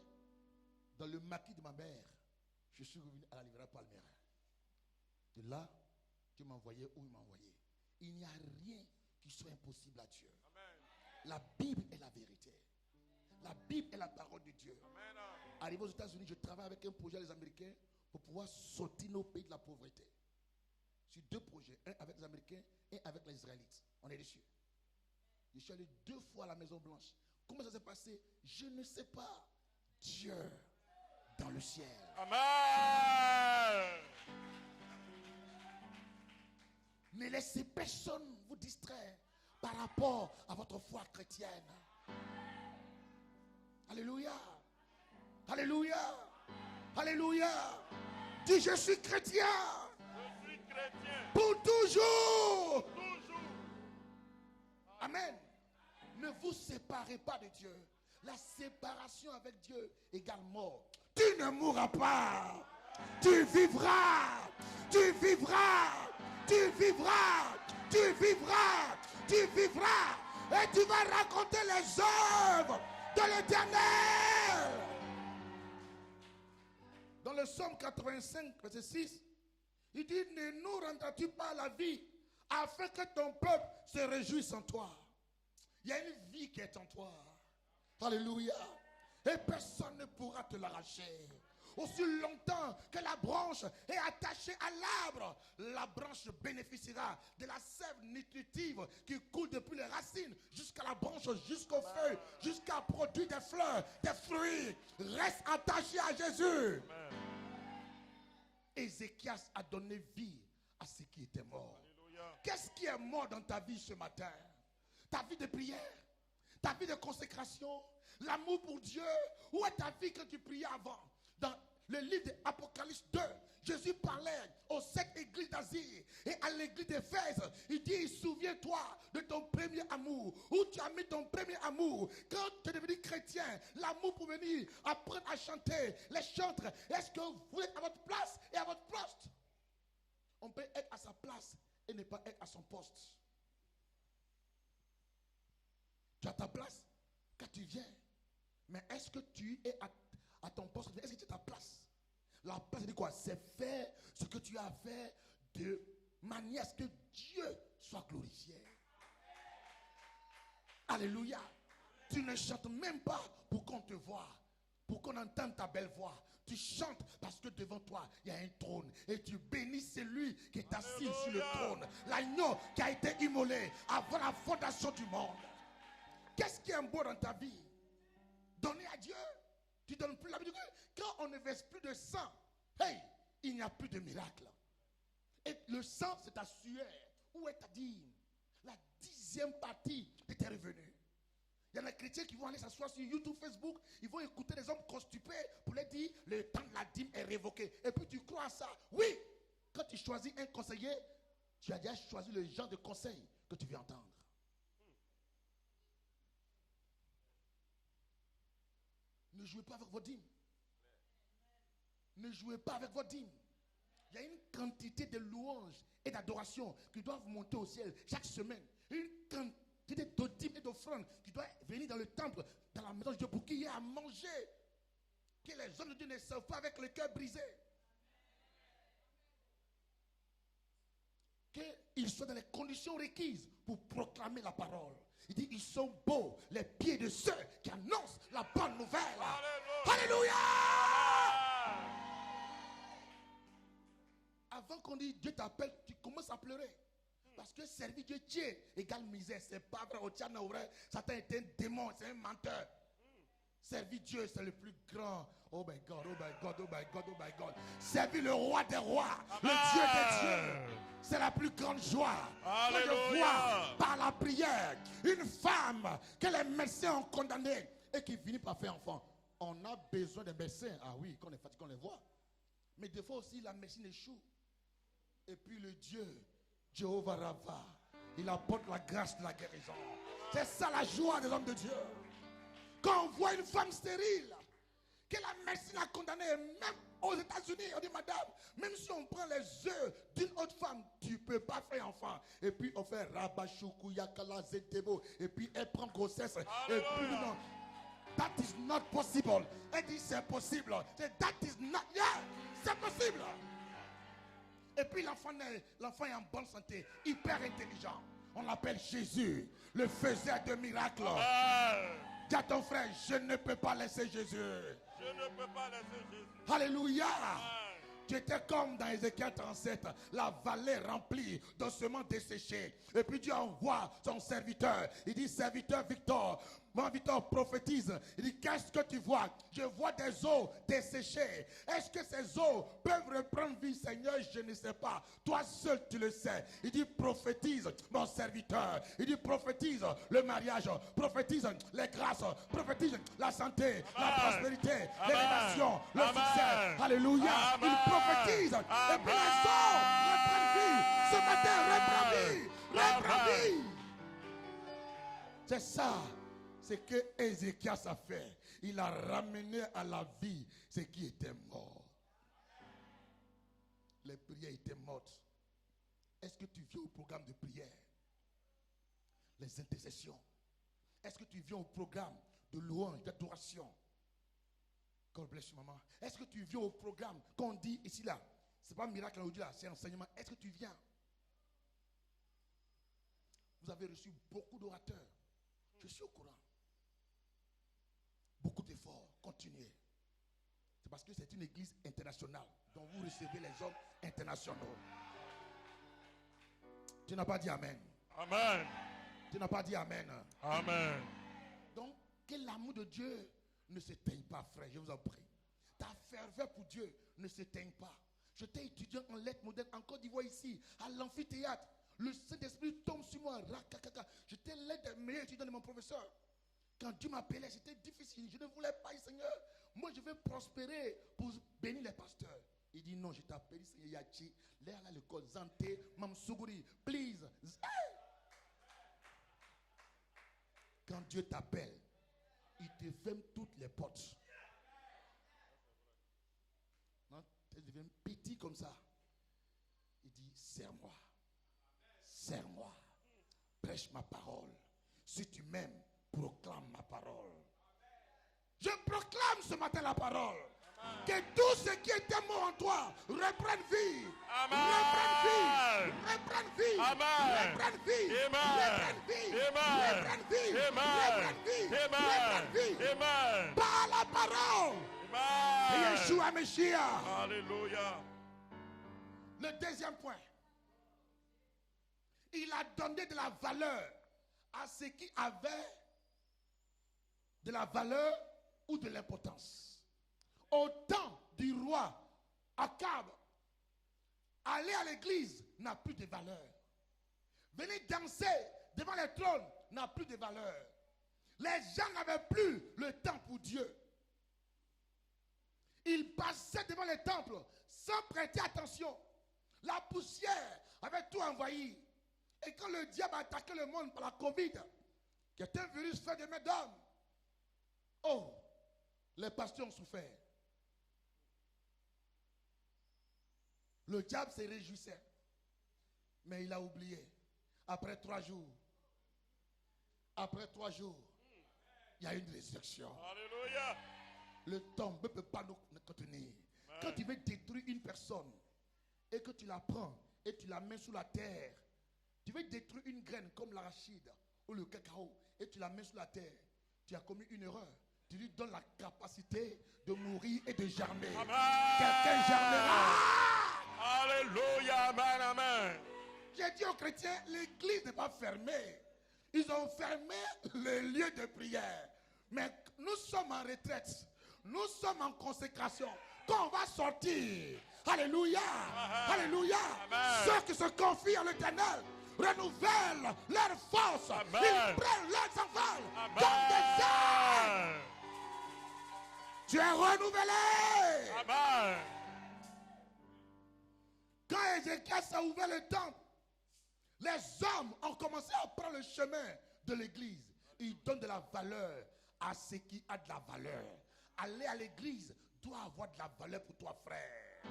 dans le maquis de ma mère. Je suis revenu à la livrée Palmyra. De là, Dieu m'envoyait où il m'envoyait. Il n'y a rien qui soit impossible à Dieu. Amen. La Bible est la vérité. La Bible est la parole de Dieu. Amen. Arrivé aux États-Unis, je travaille avec un projet des Américains pour pouvoir sortir nos pays de la pauvreté. Sur 2 projets, un avec les Américains et avec les Israélites. On est dessus. Je suis allé 2 fois à la Maison Blanche. Comment ça s'est passé? Je ne sais pas. Dieu dans le ciel. Amen. Ne laissez personne vous distraire par rapport à votre foi chrétienne. Alléluia. Alléluia. Alléluia. Dis, je suis chrétien. Je suis chrétien. Pour toujours. Toujours. Amen. Ne vous séparez pas de Dieu. La séparation avec Dieu égale mort. Tu ne mourras pas. Tu vivras. Tu vivras. Tu vivras. Tu vivras. Tu vivras. Et tu vas raconter les œuvres de l'Éternel. Dans le psaume 85, verset 6, il dit, ne nous rendras-tu pas la vie afin que ton peuple se réjouisse en toi. Il y a une vie qui est en toi. Alléluia. Et personne ne pourra te l'arracher. Aussi longtemps que la branche est attachée à l'arbre, la branche bénéficiera de la sève nutritive qui coule depuis les racines jusqu'à la branche, jusqu'au feu, jusqu'à produire des fleurs, des fruits. Reste attaché à Jésus. Amen. Ézéchias a donné vie à ce qui était mort. Alléluia. Qu'est-ce qui est mort dans ta vie ce matin? Ta vie de prière, ta vie de consécration, l'amour pour Dieu. Où est ta vie quand tu priais avant? Dans le livre d'Apocalypse 2, Jésus parlait aux 7 églises d'Asie et à l'église d'Éphèse. Il dit, souviens-toi de ton premier amour. Où tu as mis ton premier amour? Quand tu es devenu chrétien, l'amour pour venir apprendre à chanter, les chantres. Est-ce que vous êtes à votre place et à votre poste? On peut être à sa place et ne pas être à son poste. Tu as ta place quand tu viens. Mais est-ce que tu es à ton poste? Est-ce que tu es à ta place? La place, c'est quoi? C'est faire ce que tu as fait de manière à ce que Dieu soit glorifié. Alléluia. Tu ne chantes même pas pour qu'on te voie, pour qu'on entende ta belle voix. Tu chantes parce que devant toi, il y a un trône. Et tu bénis celui qui est assis sur le trône. L'agneau qui a été immolé avant la fondation du monde. Qu'est-ce qui est beau dans ta vie? Donner à Dieu. Tu ne donnes plus la vie de Dieu. Quand on ne verse plus de sang, hey, il n'y a plus de miracle. Et le sang, c'est ta sueur. Où est ta dîme? La 10e partie de tes revenus. Il y en a des chrétiens qui vont aller s'asseoir sur YouTube, Facebook. Ils vont écouter des hommes constipés pour leur dire le temps de la dîme est révoqué. Et puis tu crois à ça. Oui, quand tu choisis un conseiller, tu as déjà choisi le genre de conseil que tu veux entendre. Ne jouez pas avec vos dîmes. Ne jouez pas avec vos dîmes. Il y a une quantité de louanges et d'adorations qui doivent monter au ciel chaque semaine. Une quantité de dîmes et d'offrandes qui doivent venir dans le temple, dans la maison de Dieu pour qu'il y ait à manger. Que les hommes de Dieu ne servent pas avec le cœur brisé. Qu'ils soient dans les conditions requises pour proclamer la parole. Il dit, ils sont beaux, les pieds de ceux qui annoncent la bonne nouvelle. Alléluia! Avant qu'on dise Dieu t'appelle, tu commences à pleurer. Parce que servir Dieu égale misère. C'est pas vrai. Au Tchana, Satan est un démon, c'est un menteur. Servir Dieu, c'est le plus grand. Oh my God, oh my God, oh my God, oh my God. Servir le roi des rois, le Dieu des dieux. C'est la plus grande joie. Quand je vois par la prière une femme que les médecins ont condamnée et qui finit par faire enfant. On a besoin de médecins. Ah oui, quand on est fatigué, on les voit. Mais des fois aussi, la médecine échoue. Et puis le Dieu, Jéhovah Rapha, il apporte la grâce de la guérison. C'est ça la joie des hommes de Dieu. Quand on voit une femme stérile, que la médecine a condamnée, même aux États-Unis, on dit, madame, même si on prend les œufs d'une autre femme, tu ne peux pas faire enfant. Et puis on fait Rabachoukou, Yakala, Zetebo, et puis elle prend grossesse. Et puis non, that is not possible. Elle dit, c'est possible. That is not, yeah, c'est possible. Et puis l'enfant est en bonne santé, hyper intelligent. On l'appelle Jésus, le faiseur de miracles. Dis à ton frère, je ne peux pas laisser Jésus. Je ne peux pas laisser Jésus. Alléluia. Tu étais comme dans Ézéchiel 37, la vallée remplie d'ossements desséchés. Et puis Dieu envoie son serviteur. Il dit, serviteur Victor, mon Victor prophétise. Il dit, qu'est-ce que tu vois? Je vois des eaux desséchées. Est-ce que ces eaux peuvent reprendre vie, Seigneur? Je ne sais pas. Toi seul tu le sais. Il dit, prophétise mon serviteur. Il dit, prophétise le mariage, prophétise les grâces, prophétise la santé, la prospérité, l'élévation, le succès. Alléluia. Il prophétise. Et puis les eaux reprennent vie. Ce matin, reprends vie. C'est ça. C'est que Ézéchias a fait. Il a ramené à la vie ce qui était mort. Les prières étaient mortes. Est-ce que tu viens au programme de prière? Les intercessions. Est-ce que tu viens au programme de louange, d'adoration? God bless you, maman. Est-ce que tu viens au programme qu'on dit ici là? C'est pas miracle aujourd'hui là, c'est enseignement. Est-ce que tu viens? Vous avez reçu beaucoup d'orateurs. Je suis au courant. Beaucoup d'efforts, continuez. C'est parce que c'est une église internationale dont vous recevez les hommes internationaux. Tu n'as pas dit amen. Amen. Tu n'as pas dit amen. Amen. Donc, que l'amour de Dieu ne s'éteigne pas, frère, je vous en prie. Ta ferveur pour Dieu ne s'éteigne pas. J'étais étudiant en lettres modernes en Côte d'Ivoire ici, à l'amphithéâtre. Le Saint-Esprit tombe sur moi. J'étais l'un des meilleurs étudiants de mon professeur. Quand Dieu m'appelait, c'était difficile. Je ne voulais pas, Seigneur. Moi, je veux prospérer pour bénir les pasteurs. Il dit non, je t'appelle, Seigneur Yachi. Là, à l'école, Zanté, Mamsougouri, please. Quand Dieu t'appelle, il te ferme toutes les portes. Non, tu deviens petit comme ça. Il dit, serre-moi. Serre-moi. Prêche ma parole. Si tu m'aimes, proclame ma parole. Je proclame ce matin la parole. Amen. Que tout ce qui était mort en toi reprenne vie. Amen. Reprenne vie. Reprenne vie. Amen. Reprenne vie. Amen. Reprenne vie. Amen. Reprenne vie. Amen. Reprenne vie. Amen. Reprenne vie. Amen. Par la parole. Amen. Yeshua Meshiach. Alléluia. Le deuxième point. Il a donné de la valeur à ce qui avait de la valeur ou de l'importance. Au temps du roi Akab, aller à l'église n'a plus de valeur. Venir danser devant les trônes n'a plus de valeur. Les gens n'avaient plus le temps pour Dieu. Ils passaient devant les temples sans prêter attention. La poussière avait tout envahi. Et quand le diable a attaqué le monde par la Covid, qui est un virus fait de main d'homme, oh, les pasteurs ont souffert. Le diable se réjouissait. Mais il a oublié. Après 3 jours, il y a une résurrection. Alléluia. Le tombe ne peut pas nous contenir. Quand tu veux détruire une personne et que tu la prends et tu la mets sous la terre, tu veux détruire une graine comme l'arachide ou le cacao et tu la mets sous la terre, tu as commis une erreur. Tu lui donnes la capacité de mourir et de germer. Quelqu'un germera. Alléluia. Amen. Amen. J'ai dit aux chrétiens, l'église n'est pas fermée. Ils ont fermé le lieu de prière. Mais nous sommes en retraite. Nous sommes en consécration. Quand on va sortir, alléluia, alléluia, ceux qui se confient en l'Éternel renouvellent leur force. Amen. Ils prennent leurs envols comme des ailes. Tu es renouvelé. Amen. Quand Ézéchias a ouvert le temple, les hommes ont commencé à prendre le chemin de l'église. Ils donnent de la valeur à ce qui a de la valeur. Aller à l'église doit avoir de la valeur pour toi, frère.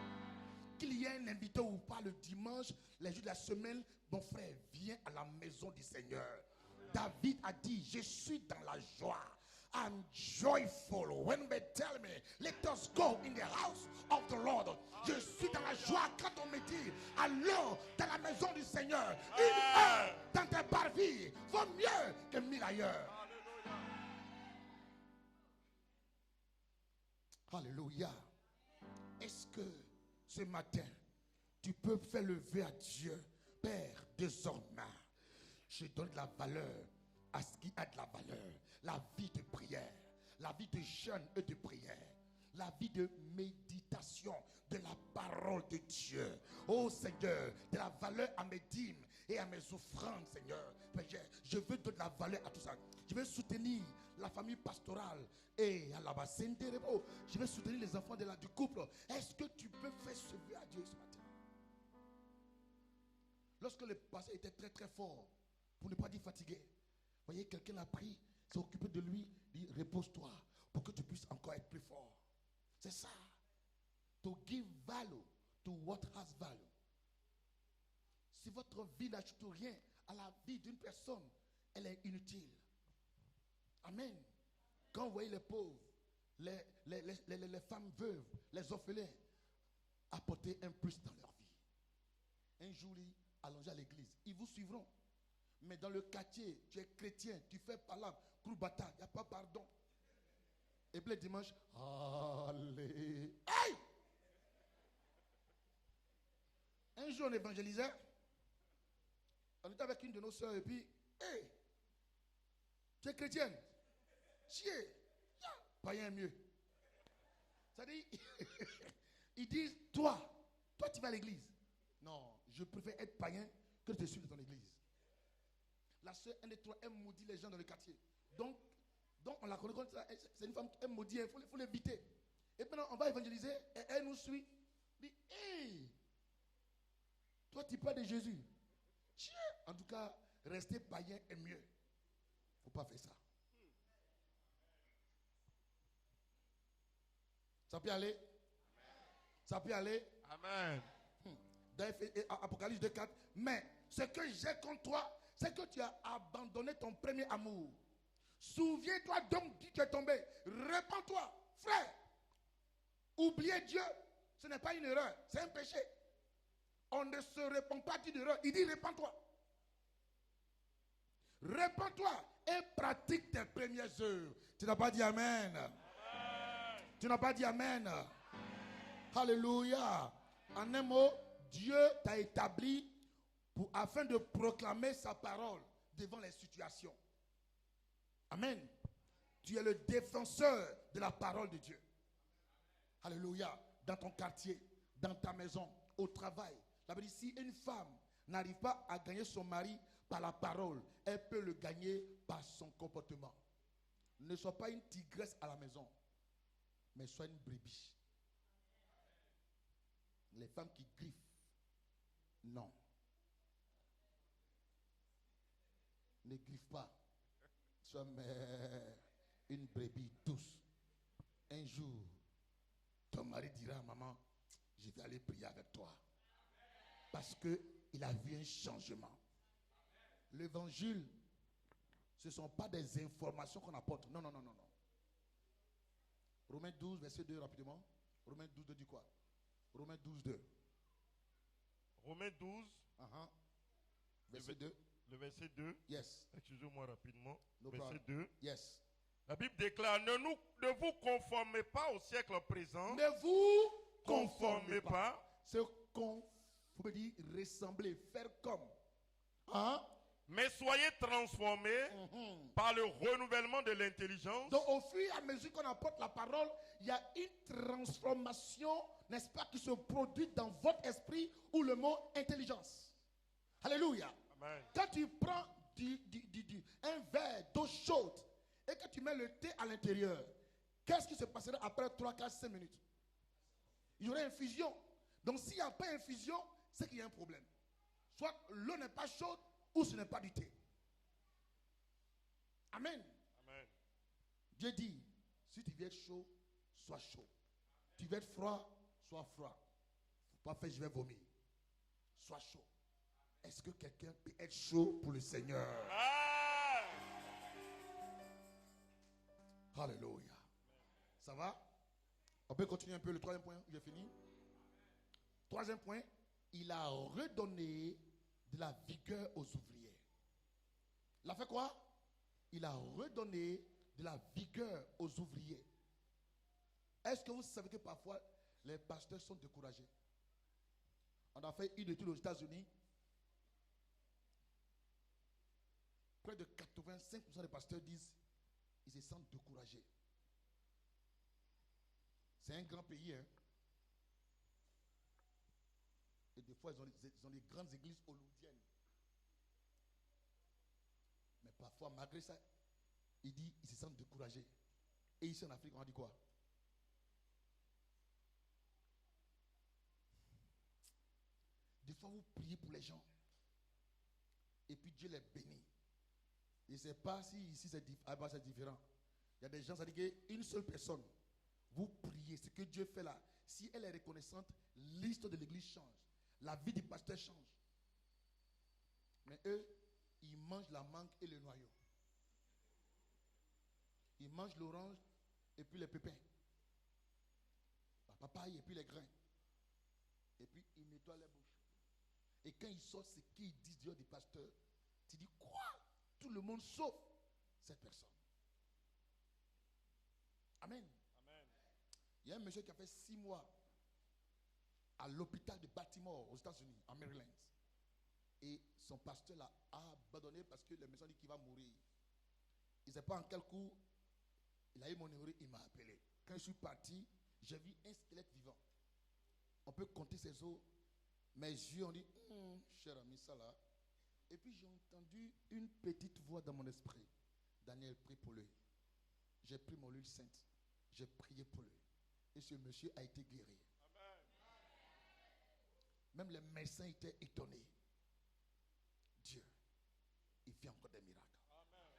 Qu'il y ait un invité ou pas le dimanche, les jours de la semaine, mon frère, viens à la maison du Seigneur. David a dit, je suis dans la joie. I'm joyful when they tell me, let us go in the house of the Lord. Je suis dans la joie quand on me dit, allons dans la maison du Seigneur. Une heure dans tes parvis vaut mieux que 1000 ailleurs. Alléluia. Est-ce que ce matin, tu peux faire lever à Dieu, Père, désormais, je donne de la valeur à ce qui a de la valeur. La vie de prière, la vie de jeûne et de prière, la vie de méditation de la parole de Dieu. Oh Seigneur, de la valeur à mes dîmes et à mes offrandes, Seigneur. Je veux donner de la valeur à tout ça. Je veux soutenir la famille pastorale et à la bassine de Rebo. Je veux soutenir les enfants du couple. Est-ce que tu peux faire ce vœu à Dieu ce matin? Lorsque le passé était très très fort, pour ne pas dire fatigué, voyez, quelqu'un l'a pris, s'est occupé de lui, dit repose-toi pour que tu puisses encore être plus fort. C'est ça. To give value to what has value. Si votre vie n'ajoute rien à la vie d'une personne, elle est inutile. Amen. Quand vous voyez les pauvres, les femmes veuves, les orphelins, apporter un plus dans leur vie. Un jour, allongés à l'église, ils vous suivront. Mais dans le quartier, tu es chrétien, tu fais palabre, Kroubata, il n'y a pas pardon. Et puis le dimanche, allez. Hey! Un jour, on évangélisait. On était avec une de nos soeurs et puis, hey, tu es chrétienne? Chier, païen mieux. Ça dit, ils disent, toi tu vas à l'église. Non, je préfère être païen que de te suivre dans ton église. La soeur, un des trois, elle maudit les gens dans le quartier. Donc on la connaît comme ça. C'est une femme qui aime maudire, il faut l'éviter. Et maintenant, on va évangéliser et elle nous suit. Elle dit, hey, toi, tu parles de Jésus. Tiens. En tout cas, rester païen est mieux. Il ne faut pas faire ça. Ça peut aller? Ça peut aller? Amen. Dans Apocalypse 2:4. Mais ce que j'ai contre toi, c'est que tu as abandonné ton premier amour. Souviens-toi donc qui tu es tombé. Répands-toi, frère. Oublier Dieu, ce n'est pas une erreur, c'est un péché. On ne se répand pas d'une erreur. Il dit répands-toi. Répands-toi et pratique tes premières œuvres. Tu n'as pas dit amen. Tu n'as pas dit amen. Alléluia. En un mot, Dieu t'a établi afin de proclamer sa parole devant les situations. Amen. Tu es le défenseur de la parole de Dieu. Alléluia. Dans ton quartier, dans ta maison, au travail. La Bible dit, si une femme n'arrive pas à gagner son mari par la parole, elle peut le gagner par son comportement. Ne sois pas une tigresse à la maison, mais sois une brebis. Les femmes qui griffent, non. Ne griffe pas. Sois une brebis douce. Un jour, ton mari dira, maman, je vais aller prier avec toi. Parce qu'il a vu un changement. L'évangile, ce ne sont pas des informations qu'on apporte. Non. Romains 12, verset 2, rapidement. Romains 12, 2 dit quoi? Romains 12, 2. Romains 12. Verset 2. Le verset 2. Yes. Excusez-moi rapidement. No verset problem. 2. Yes. La Bible déclare, ne vous conformez pas au siècle présent. Ne vous conformez conformez pas. pas. Ce qu'on veut dire ressembler, faire comme. Hein? Mais soyez transformés par le renouvellement de l'intelligence. Donc au fur et à mesure qu'on apporte la parole, il y a une transformation, n'est-ce pas, qui se produit dans votre esprit ou le mot intelligence. Alléluia. Amen. Quand tu prends un verre d'eau chaude et que tu mets le thé à l'intérieur, qu'est-ce qui se passera après 3, 4, 5 minutes? Il y aura une fusion. Donc s'il n'y a pas une fusion, c'est qu'il y a un problème. Soit l'eau n'est pas chaude ou ce n'est pas du thé. Amen. Amen. Dieu dit, si tu veux être chaud, sois chaud. Tu veux être froid, sois froid. Faut pas faire, je vais vomir. Sois chaud. Est-ce que quelqu'un peut être chaud pour le Seigneur? Alléluia. Ça va? On peut continuer un peu le troisième point. J'ai fini. Troisième point, il a redonné de la vigueur aux ouvriers. Il a fait quoi? Il a redonné de la vigueur aux ouvriers. Est-ce que vous savez que parfois les pasteurs sont découragés? On a fait une étude aux États-Unis. Près de 85% des pasteurs disent qu'ils se sentent découragés. C'est un grand pays, hein? Et des fois, ils ont des grandes églises hollywoodiennes. Mais parfois, malgré ça, ils se sentent découragés. Et ici en Afrique, on dit quoi? Des fois, vous priez pour les gens. Et puis Dieu les bénit. Je ne sais pas si ici c'est différent. Il y a des gens, ça dit qu'une seule personne, vous priez, ce que Dieu fait là, si elle est reconnaissante, l'histoire de l'église change. La vie du pasteur change. Mais eux, ils mangent la mangue et le noyau. Ils mangent l'orange et puis les pépins. La papaye et puis les grains. Et puis ils nettoient les bouches. Et quand ils sortent, ce qu'ils disent dehors du pasteur, tu dis quoi? Tout le monde sauf cette personne. Amen. Amen. Il y a un monsieur qui a fait 6 mois à l'hôpital de Baltimore aux États-Unis, en Maryland. Et son pasteur l'a abandonné parce que le médecin dit qu'il va mourir. Il ne sait pas en quel coup il a eu mon numéro, il m'a appelé. Quand je suis parti, j'ai vu un squelette vivant. On peut compter ses os. Mes yeux ont dit, cher ami, ça là. Et puis j'ai entendu une petite voix dans mon esprit. Daniel, prie pour lui. J'ai pris mon huile sainte. J'ai prié pour lui. Et ce monsieur a été guéri. Amen. Même les médecins étaient étonnés. Dieu, il fait encore des miracles. Amen.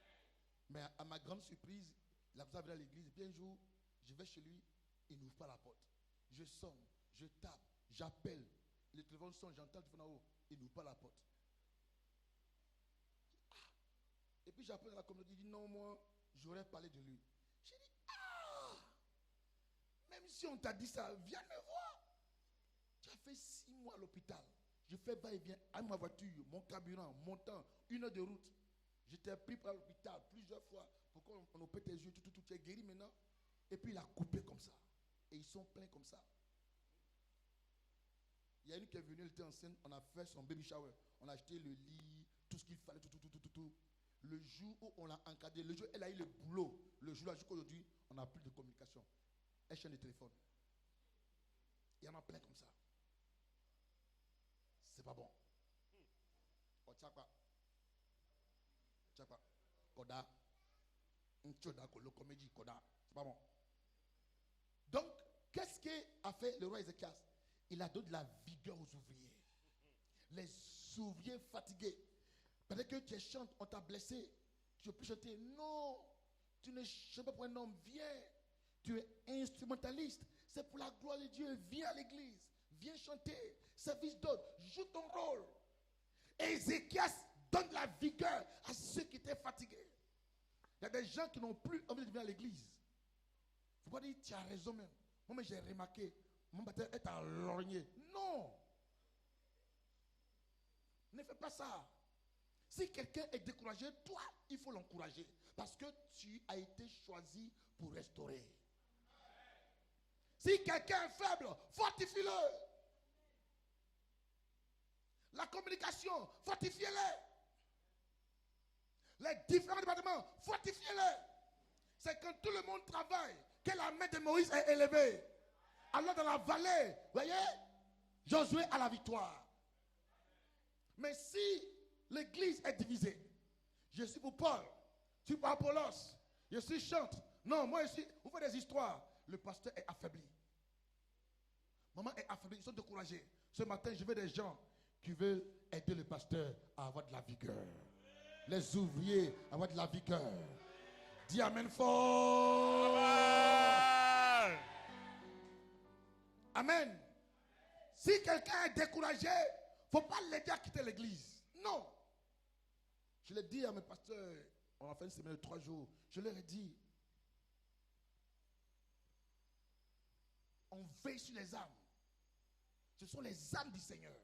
Mais à ma grande surprise, la personne vient à l'église. Et puis un jour, je vais chez lui, il n'ouvre pas la porte. Je sonne, je tape, j'appelle. Le téléphone sonne, j'entends le téléphone en haut. Il n'ouvre pas la porte. Et puis j'appelle à la communauté, il dit non, moi, j'aurais parlé de lui. J'ai dit, même si on t'a dit ça, viens me voir. Tu as fait 6 mois à l'hôpital. Je fais va-et-vient à ma voiture, mon carburant, mon temps, 1 heure de route. J'étais pris par l'hôpital plusieurs fois. Pourquoi on opère tes yeux, tout, tu es guéri maintenant. Et puis il a coupé comme ça. Et ils sont pleins comme ça. Il y a une qui est venue, elle était enceinte, on a fait son baby shower. On a acheté le lit, tout ce qu'il fallait, tout. Le jour où on l'a encadré, le jour où elle a eu le boulot, le jour-là jusqu'aujourd'hui, on n'a plus de communication. Elle chaîne le téléphone. Il y en a plein comme ça. C'est pas bon. Oh, tchak pas. Koda. Koda. C'est pas bon. Donc, qu'est-ce qu'a fait le roi Ézéchias? Il a donné de la vigueur aux ouvriers. Les ouvriers fatigués. Peut-être que tu chantes, on t'a blessé. Tu peux chanter. Non, tu ne chantes pas pour un homme. Viens. Tu es instrumentaliste. C'est pour la gloire de Dieu. Viens à l'église. Viens chanter. Service d'autres. Joue ton rôle. Ézéchias donne de la vigueur à ceux qui étaient fatigués. Il y a des gens qui n'ont plus envie de venir à l'église. Il ne faut pas dire, tu as raison même. Moi, j'ai remarqué. Mon baptême est à lorgner. Non. Ne fais pas ça. Si quelqu'un est découragé, toi, il faut l'encourager. Parce que tu as été choisi pour restaurer. Si quelqu'un est faible, fortifie-le. La communication, fortifiez-les. Les différents départements, fortifiez-les. C'est quand tout le monde travaille que la main de Moïse est élevée. Alors dans la vallée, vous voyez, Josué a la victoire. Mais si l'église est divisée, je suis pour Paul, tu pour Apollos, je suis chante. Non, moi je suis, vous faites des histoires. Le pasteur est affaibli. Maman est affaiblie, ils sont découragés. Ce matin, je veux des gens qui veulent aider le pasteur à avoir de la vigueur. Les ouvriers à avoir de la vigueur. Dis Amen fort. Amen. Amen. Si quelqu'un est découragé, il ne faut pas l'aider à quitter l'église. Non. Je l'ai dit à mes pasteurs, on a fait une semaine de 3 jours. Je leur ai dit, on veille sur les âmes. Ce sont les âmes du Seigneur.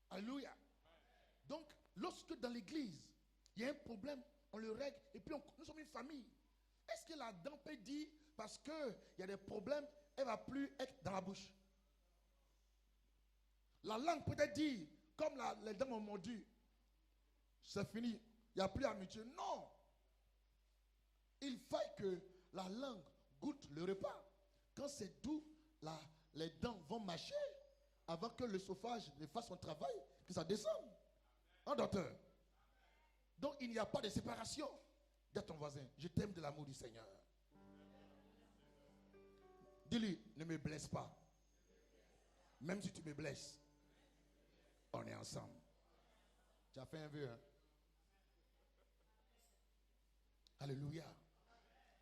Alléluia. Donc, lorsque dans l'église, il y a un problème, on le règle et puis nous sommes une famille. Est-ce que la dent peut dire, parce qu'il y a des problèmes, elle ne va plus être dans la bouche? La langue peut être dire, comme les dents m'ont mordu, c'est fini, il n'y a plus amitié. Non. Il faut que la langue goûte le repas. Quand c'est doux, les dents vont mâcher avant que l'œsophage ne fasse son travail, que ça descende. Un docteur. Donc il n'y a pas de séparation. Dis à ton voisin, je t'aime de l'amour du Seigneur. Dis-lui, ne me blesse pas. Même si tu me blesses, on est ensemble. Tu as fait un vœu, hein? Alléluia.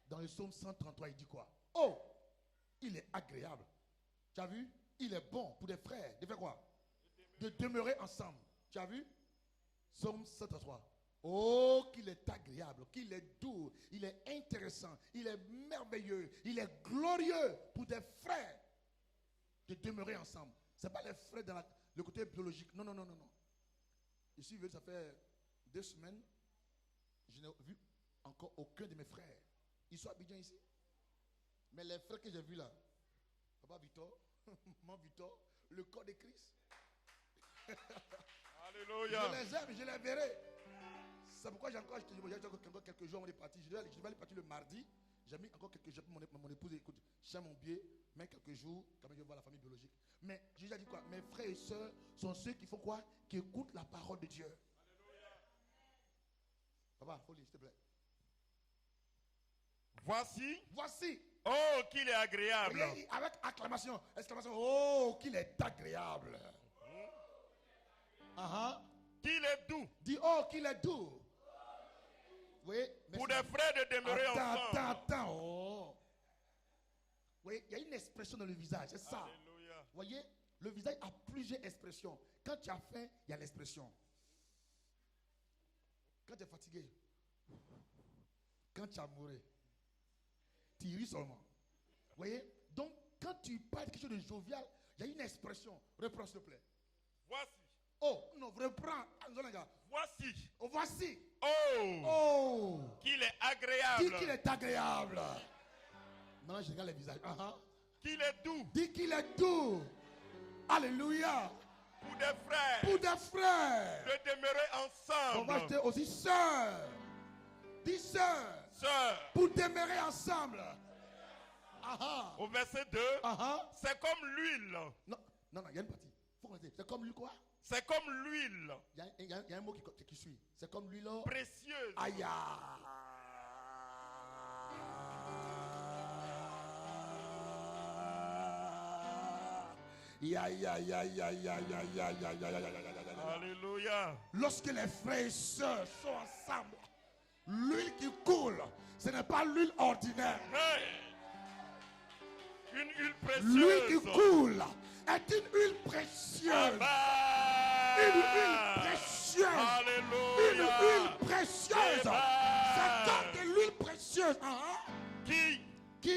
Dans le psaume 133, il dit quoi? Oh, il est agréable. Tu as vu? Il est bon pour des frères. De faire quoi? De demeurer ensemble. Tu as vu? Psaume 133. Oh, qu'il est agréable, qu'il est doux, il est intéressant, il est merveilleux, il est glorieux pour des frères de demeurer ensemble. Ce n'est pas les frères dans le côté biologique. Non, non, non, non, non. Ici, ça fait 2 semaines, je n'ai vu encore aucun de mes frères. Ils sont à Abidjan ici. Mais les frères que j'ai vus là, Papa Victor, Maman Victor, le corps de Christ. Alléluia. Je les aime, je les verrai. C'est pourquoi j'ai encore quelques jours, on est parti. Je vais aller partir le mardi. J'ai mis encore quelques jours. Mon épouse, écoute, je mon billet, mais quelques jours, quand même je vais voir la famille biologique. Mais j'ai déjà dit quoi? Mes frères et sœurs sont ceux qui font quoi? Qui écoutent la parole de Dieu. Alléluia. Papa, faut lire, s'il te plaît. Voici. Oh, qu'il est agréable. Voyez, avec acclamation, exclamation. Oh, qu'il est agréable. Qu'il est doux. Dis, oh, qu'il est doux. Oui, pour des frères de demeurer ensemble. Attends. Oh. Oui, il y a une expression dans le visage, c'est ça. Alléluia. Vous voyez, le visage a plusieurs expressions. Quand tu as faim, il y a l'expression. Quand tu es fatigué, quand tu as mouru, tu ris seulement. Vous voyez, donc quand tu parles de quelque chose de jovial, il y a une expression. Reprends s'il te plaît. Voici. Oh, non, reprends. Voici. Oh, voici. Oh. Qu'il est agréable. Dis qu'il est agréable. Maintenant, je regarde les visages. Qu'il est doux. Dis qu'il est doux. Alléluia. Pour des frères. Pour des frères. De demeurer ensemble. On va acheter aussi sœurs. Dis sœurs. Sœurs. Pour demeurer ensemble. Au verset 2. C'est comme l'huile. Non, il y a une partie. C'est comme l'huile quoi? C'est comme l'huile. Il y a un mot qui suit. C'est comme l'huile précieuse. Aïe. Alléluia. Lorsque les frères et sœurs sont ensemble, l'huile qui coule, ce n'est pas l'huile ordinaire. Une huile précieuse. L'huile qui coule est une huile précieuse. Une huile précieuse. Alléluia. Une huile précieuse. C'est comme de l'huile précieuse. Qui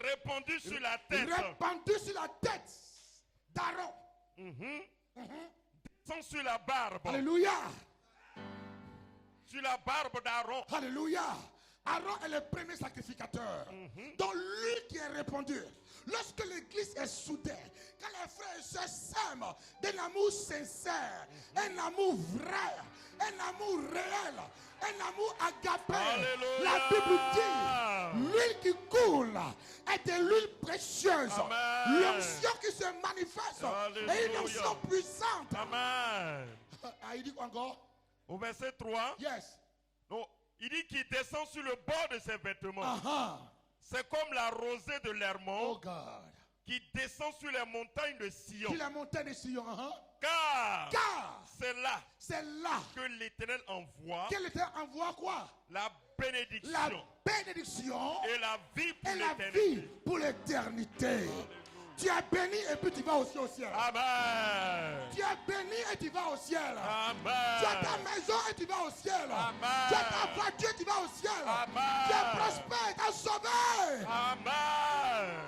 répandue sur la tête. Répandue sur la tête d'Aaron. Descend sur la barbe. Alléluia. Sur la barbe d'Aaron. Alléluia. Aaron est le premier sacrificateur. Donc lui qui est répandu. Lorsque l'église est soudée, quand les frères et sœurs s'aiment d'un amour sincère, un amour vrai, un amour réel, un amour agapé, Alléluia. la Bible dit, l'huile qui coule est de l'huile précieuse. L'onction qui se manifeste est une onction puissante. Amen. Il dit quoi encore? Au verset 3. Yes. Non, il dit qu'il descend sur le bord de ses vêtements. C'est comme la rosée de l'Hermon qui descend sur les montagnes de Sion. Sur les montagnes de Sion. Car c'est là que que l'Éternel envoie. Que l'Éternel envoie quoi? La bénédiction bénédiction et la vie pour et la vie l'éternité. pour l'éternité. Tu es béni et puis tu vas aussi au ciel. Amen. Tu es béni et tu vas au ciel. Amen. Tu as ta maison et tu vas au ciel. Amen. Tu as ta voiture et tu vas au ciel. Amen. Tu es prospère, tu es sauvé. Amen.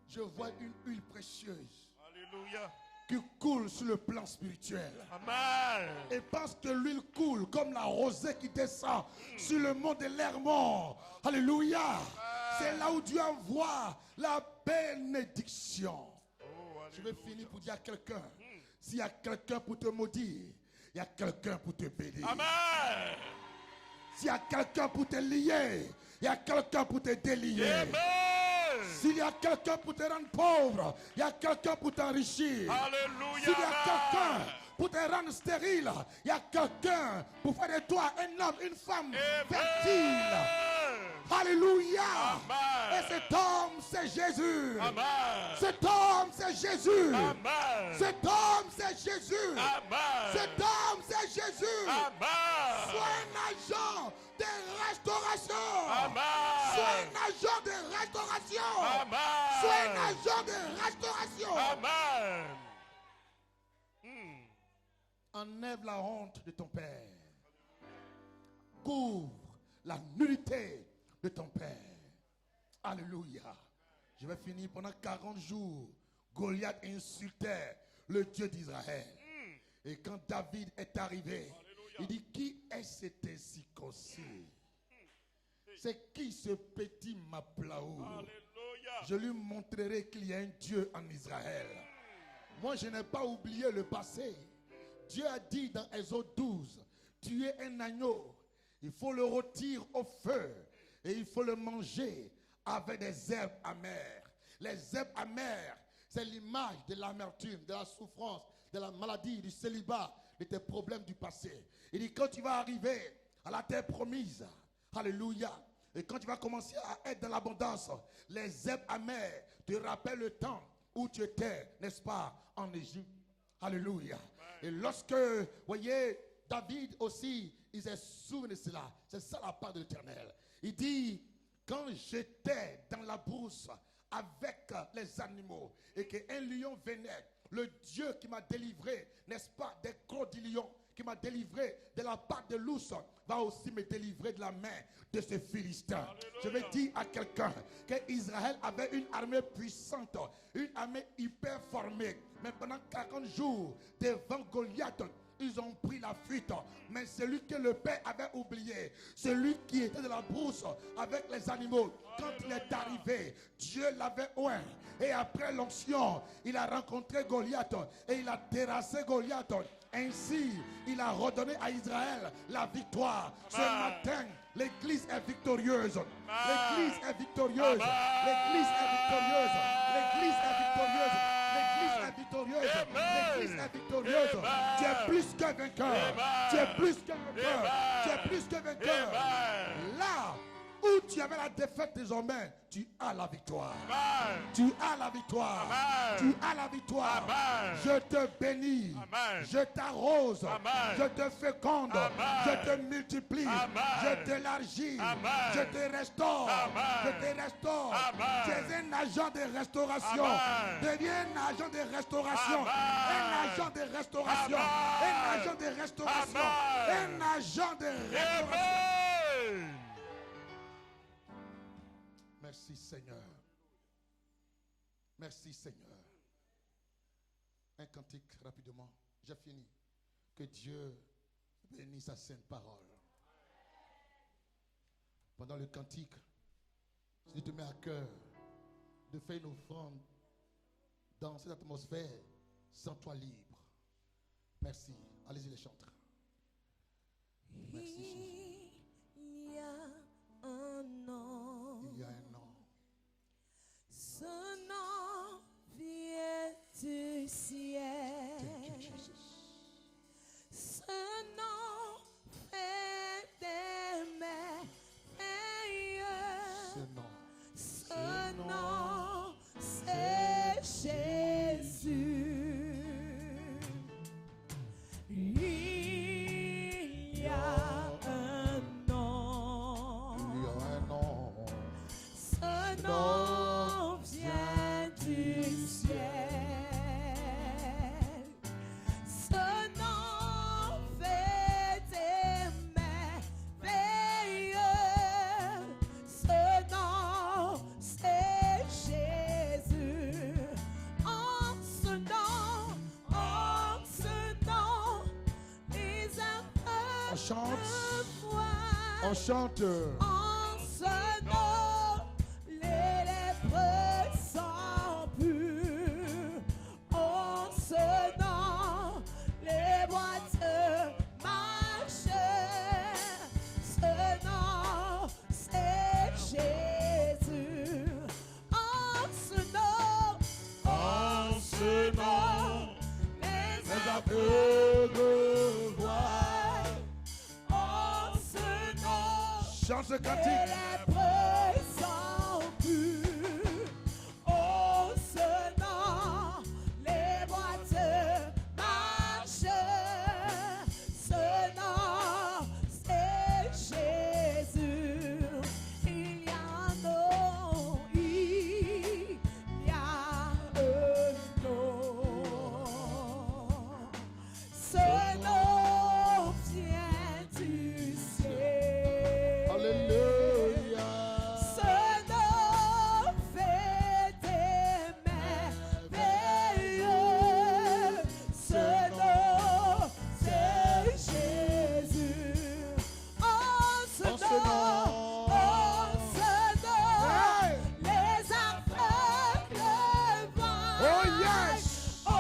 Je vois une huile précieuse Alléluia. qui coule sur le plan spirituel. Amen. Et parce que l'huile coule comme la rosée qui descend sur le mont de l'Hermon. Alléluia. C'est là où Dieu envoie la bénédiction. Oh, Je vais finir pour dire à quelqu'un, s'il y a quelqu'un pour te maudire, il y a quelqu'un pour te bénir. Amen. S'il y a quelqu'un pour te lier, il y a quelqu'un pour te délier. Amen. S'il y a quelqu'un pour te rendre pauvre, il y a quelqu'un pour t'enrichir. Alléluia. S'il y a quelqu'un pour te rendre stérile, il y a quelqu'un pour faire de toi un homme, une femme fertile. Alléluia. Amen. Et cet homme, c'est Jésus. Amen. Cet homme, c'est Jésus. Amen. Cet homme, c'est Jésus. Amen. Cet homme, c'est Jésus. Amen. Sois un agent de restauration. Amen. Sois un agent de restauration. Amen. Sois un agent de restauration. Amen. Enlève la honte de ton père. Couvre la nullité de ton père. Alléluia. Je vais finir pendant 40 jours. Goliath insultait le Dieu d'Israël. Et quand David est arrivé, il dit, qui est cet incirconcis? C'est qui ce petit Maplaou? Alléluia. Je lui montrerai qu'il y a un Dieu en Israël. Moi, je n'ai pas oublié le passé. Dieu a dit dans Exode 12, tu es un agneau. Il faut le rôtir au feu et il faut le manger avec des herbes amères. Les herbes amères, c'est l'image de l'amertume, de la souffrance, de la maladie, du célibat, de tes problèmes du passé. Il dit, quand tu vas arriver à la terre promise, alléluia, et quand tu vas commencer à être dans l'abondance, les herbes amères te rappellent le temps où tu étais, n'est-ce pas, en Égypte. Alléluia. Et lorsque, voyez, David aussi, il s'est souvenu de cela. C'est ça la part de l'Éternel. Il dit, quand j'étais dans la brousse avec les animaux et qu'un lion venait, le Dieu qui m'a délivré, n'est-ce pas, des crocs du lion, qui m'a délivré de la part de l'ours, va aussi me délivrer de la main de ce Philistin. Je vais dire à quelqu'un qu'Israël avait une armée puissante, une armée hyper formée. Mais pendant 40 jours, devant Goliath, ils ont pris la fuite. Mais celui que le père avait oublié, celui qui était de la brousse avec les animaux, quand il est arrivé, Dieu l'avait oint. Et après l'onction, il a rencontré Goliath et il a terrassé Goliath. Ainsi, il a redonné à Israël la victoire. Ce matin, l'église est victorieuse. L'église est victorieuse. L'église est victorieuse. L'église est victorieuse. L'église est victorieuse. L'église est victorieuse. Tu es plus que vainqueur. Tu es plus que vainqueur. Tu es plus que vainqueur. Là où tu avais la défaite désormais, tu as la victoire. Amen. Tu as la victoire. Amen. Tu as la victoire. Amen. Je te bénis. Amen. Je t'arrose. Amen. Je te féconde. Amen. Je te multiplie. Amen. Je t'élargis. Amen. Je te restaure. Amen. Je te restaure. Amen. Tu es un agent de restauration. Amen. Deviens un agent de restauration. Amen. Un agent de restauration. Amen. Un agent de restauration. Amen. Un agent de restauration. Amen. Merci Seigneur. Merci Seigneur. Un cantique rapidement. J'ai fini. Que Dieu bénisse sa sainte parole. Pendant le cantique, si tu te mets à cœur de faire une offrande dans cette atmosphère, sens-toi libre. Merci. Allez-y les chantres. Merci Jésus. Il y a un nom. Il y a un nom. Ce nom vient du ciel. Thank you, Jesus. Ce nom fait des merveilles. Ce nom. Ce nom, c'est Jésus. Il nom vient du ciel. Ce nom fait des merveilles. Ce nom, c'est Jésus. En ce nom, les aveugles On chante. voient. On chante. En ce nom, les lépreux sont purs. En ce nom, les boiteux marchent. Ce nom, c'est Jésus. En ce nom, les Aveugles voient. en ce nom, Chante ce les cantique. lépreux sont purs. Oh, ce nom, les boiteux marchent. Ce nom, c'est Jésus. Il y a un nom, il y a un nom. Ce nom vient du ciel. Alléluia. Ce nom fait des merveilles. Ce nom, c'est Jésus. En ce En ce nom, nom. Hey. les aveugles voient. Oh yes. Oh,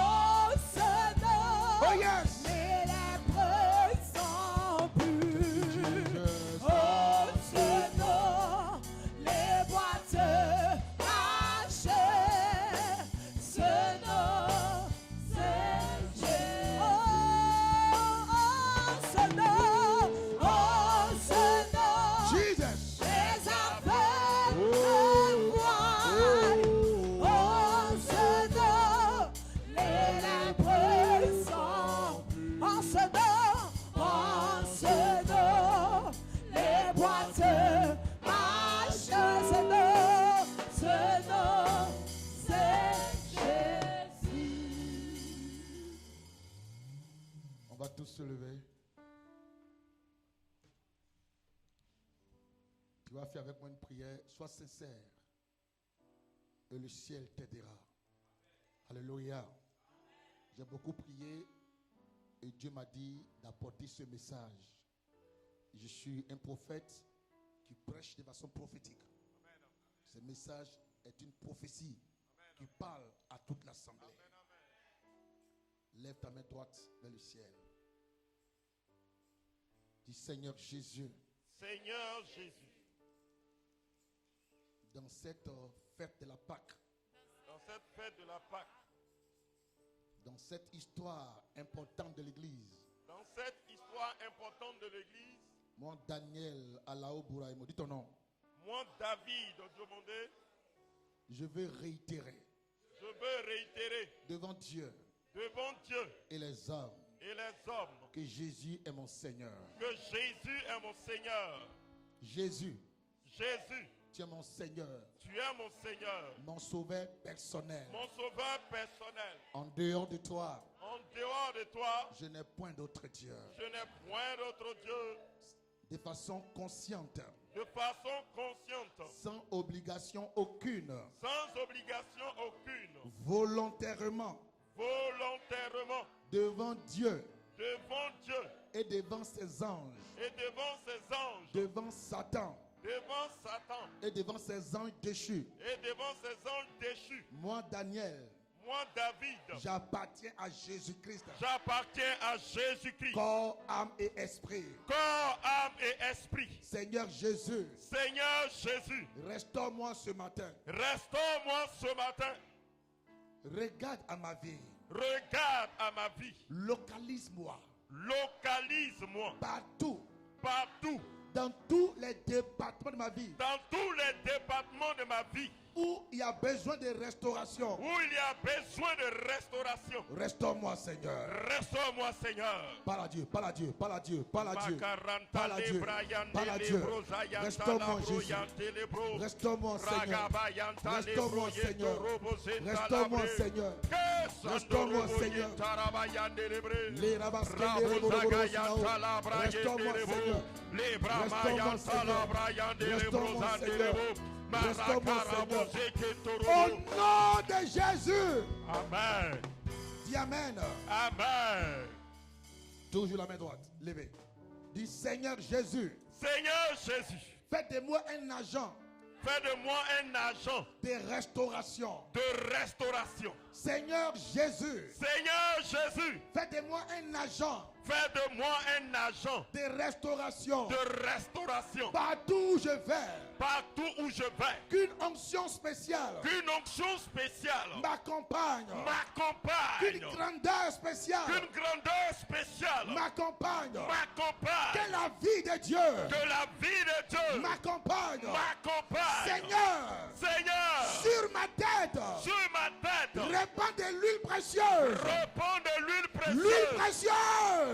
ce nom, Oh yes. les lépreux sont purs. Jesus. Oh, ce nom, les boiteux marchent. Ce nom, c'est Jésus. Oh, ce nom, Jesus. les aveugles voient. Oh, ce nom, les lépreux sont. En ce nom, les boiteux marchent. Ce nom, c'est Jésus. On va tous se lever. Tu vas faire avec moi une prière. Sois sincère. Et le ciel t'aidera. Alléluia. J'ai beaucoup prié. Et Dieu m'a dit d'apporter ce message. Je suis un prophète qui prêche de façon prophétique. Ce message est une prophétie qui parle à toute l'assemblée. Lève ta main droite vers le ciel. Dis Seigneur Jésus, Seigneur Jésus, dans cette fête de la Pâque, dans cette fête de la Pâque, dans cette histoire importante de l'Église, dans cette histoire importante de l'Église, moi Daniel Alao Bouraïmo, dis ton nom, moi David Diomondé, je veux réitérer je veux réitérer devant Dieu devant Dieu et les hommes et les hommes que Jésus est mon Seigneur. que Jésus est mon Seigneur. Jésus, Jésus, tu es mon Seigneur, tu es mon Seigneur, mon sauveur personnel. mon sauveur personnel. En dehors de toi, En dehors de toi, je n'ai point d'autre Dieu. je n'ai point d'autre Dieu. De façon consciente, De façon consciente, sans obligation aucune, sans obligation aucune, volontairement, volontairement, devant Dieu devant Dieu et devant ses anges, et devant ses anges, devant Satan devant Satan et devant ses anges déchus. et devant ses anges déchus. Moi, Daniel, Moi, David, j'appartiens à Jésus-Christ, j'appartiens à Jésus-Christ, corps, âme et esprit. corps, âme et esprit. Seigneur Jésus, Seigneur Jésus, restaure-moi ce matin. restaure-moi ce matin. Regarde à ma vie. Regarde à ma vie. Localise-moi Localise-moi partout, partout, dans tous les départements de ma vie dans tous les départements de ma vie où il y a besoin de restauration. où il y a besoin de restauration. Restaure-moi, Seigneur. Restaure-moi, Seigneur. Parle à Dieu, parle à Dieu, parle à Dieu, parle à Dieu. Macaranta Parle à Dieu, Lebrayante parle à Dieu. Lebrozayanta Restaure-moi, Jésus. Labroyante Lebro. Restaure-moi, Seigneur. Ragabayanta Restaure-moi, Lebroyente Seigneur. Robozenta Restaure-moi, Labre. Seigneur. Que Restaure-moi, Sandoro Seigneur. Boyenta Rabayande Lebre. Les rabaskele, Rabozagayanta Labrayante Restaure-moi, Lebro. Seigneur. Lebramayanta Seigneur. Labrayante Restaure-moi, Lebrozante Seigneur. Lebro. Restaure-moi, Seigneur. Marakarabozeketoro. Au nom de Jésus. Amen. Dis Amen. Amen. Toujours la main droite. Levez. Dis Seigneur Jésus. Seigneur Jésus, Faites de moi un agent fais de moi un agent de restauration. de restauration. Seigneur Jésus. Seigneur Jésus, Faites de moi un agent fais de moi un agent de restauration. de restauration. Partout où je vais. Partout où je vais, Qu'une onction spéciale qu'une onction spéciale m'accompagne. m'accompagne. Qu'une grandeur spéciale Qu'une grandeur spéciale m'accompagne. m'accompagne. Que la vie de Dieu Que la vie de Dieu m'accompagne. m'accompagne. Seigneur, Seigneur, sur ma tête, sur ma tête, répand de l'huile précieuse. répands de l'huile L'huile précieuse.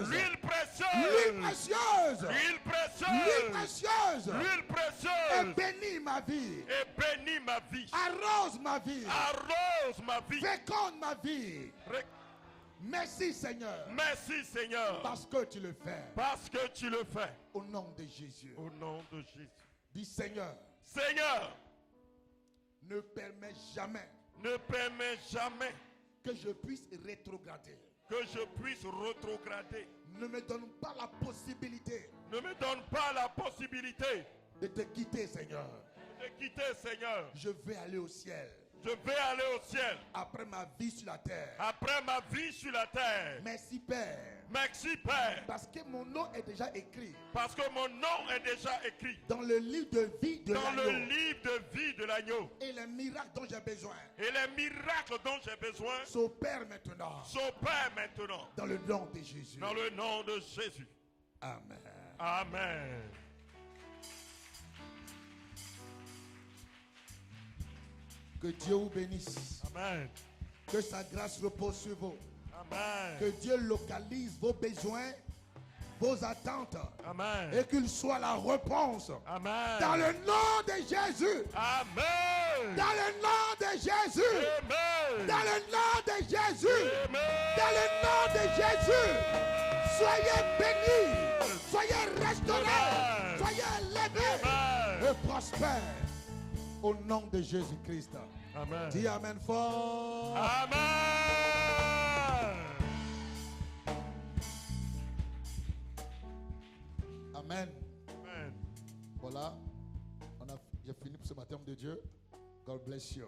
précieuse. L'huile précieuse. L'huile précieuse. L'huile L'huile précieuse. précieuse. L'huile Et précieuse. bénis ma vie. Et bénis ma vie. Arrose ma vie. Arrose ma vie. Féconde ma vie. Ré- Merci Seigneur. Merci Seigneur. Parce que tu le fais. Parce que tu le fais. Au nom de Jésus. Au nom de Jésus. Dis Seigneur, Seigneur, ne permets jamais ne permets jamais que je puisse rétrograder. que je puisse rétrograder. Ne me donne pas la possibilité Ne me donne pas la possibilité de te quitter Seigneur. de quitter, Seigneur. Je vais aller au ciel. Je vais aller au ciel Après ma vie sur la terre. après ma vie sur la terre. Merci Père. Merci Père, Parce que mon nom est déjà écrit parce que mon nom est déjà écrit dans le livre de vie de dans le l'agneau. livre de vie de l'agneau. Et les miracles dont j'ai besoin Et les miracles dont j'ai besoin s'opèrent maintenant. s'opèrent maintenant Dans le nom de Jésus. dans le nom de Jésus. Amen. Amen. Que Dieu vous bénisse. Amen. Que sa grâce repose sur vous. Amen. Que Dieu localise vos besoins, vos attentes. Amen. Et qu'il soit la réponse. Amen. Dans le nom de Jésus. Amen. Dans le nom de Jésus. Amen. Dans le nom de Jésus. Amen. Dans le nom de Jésus. Soyez bénis. Soyez restaurés. Amen. Soyez élevés. Amen. Et prospères. Au nom de Jésus-Christ. Amen. Dis Amen fort. Amen. Amen. Amen. Voilà. J'ai fini pour ce matin, homme de Dieu. God bless you.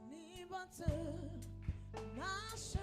Ni butter, not sure.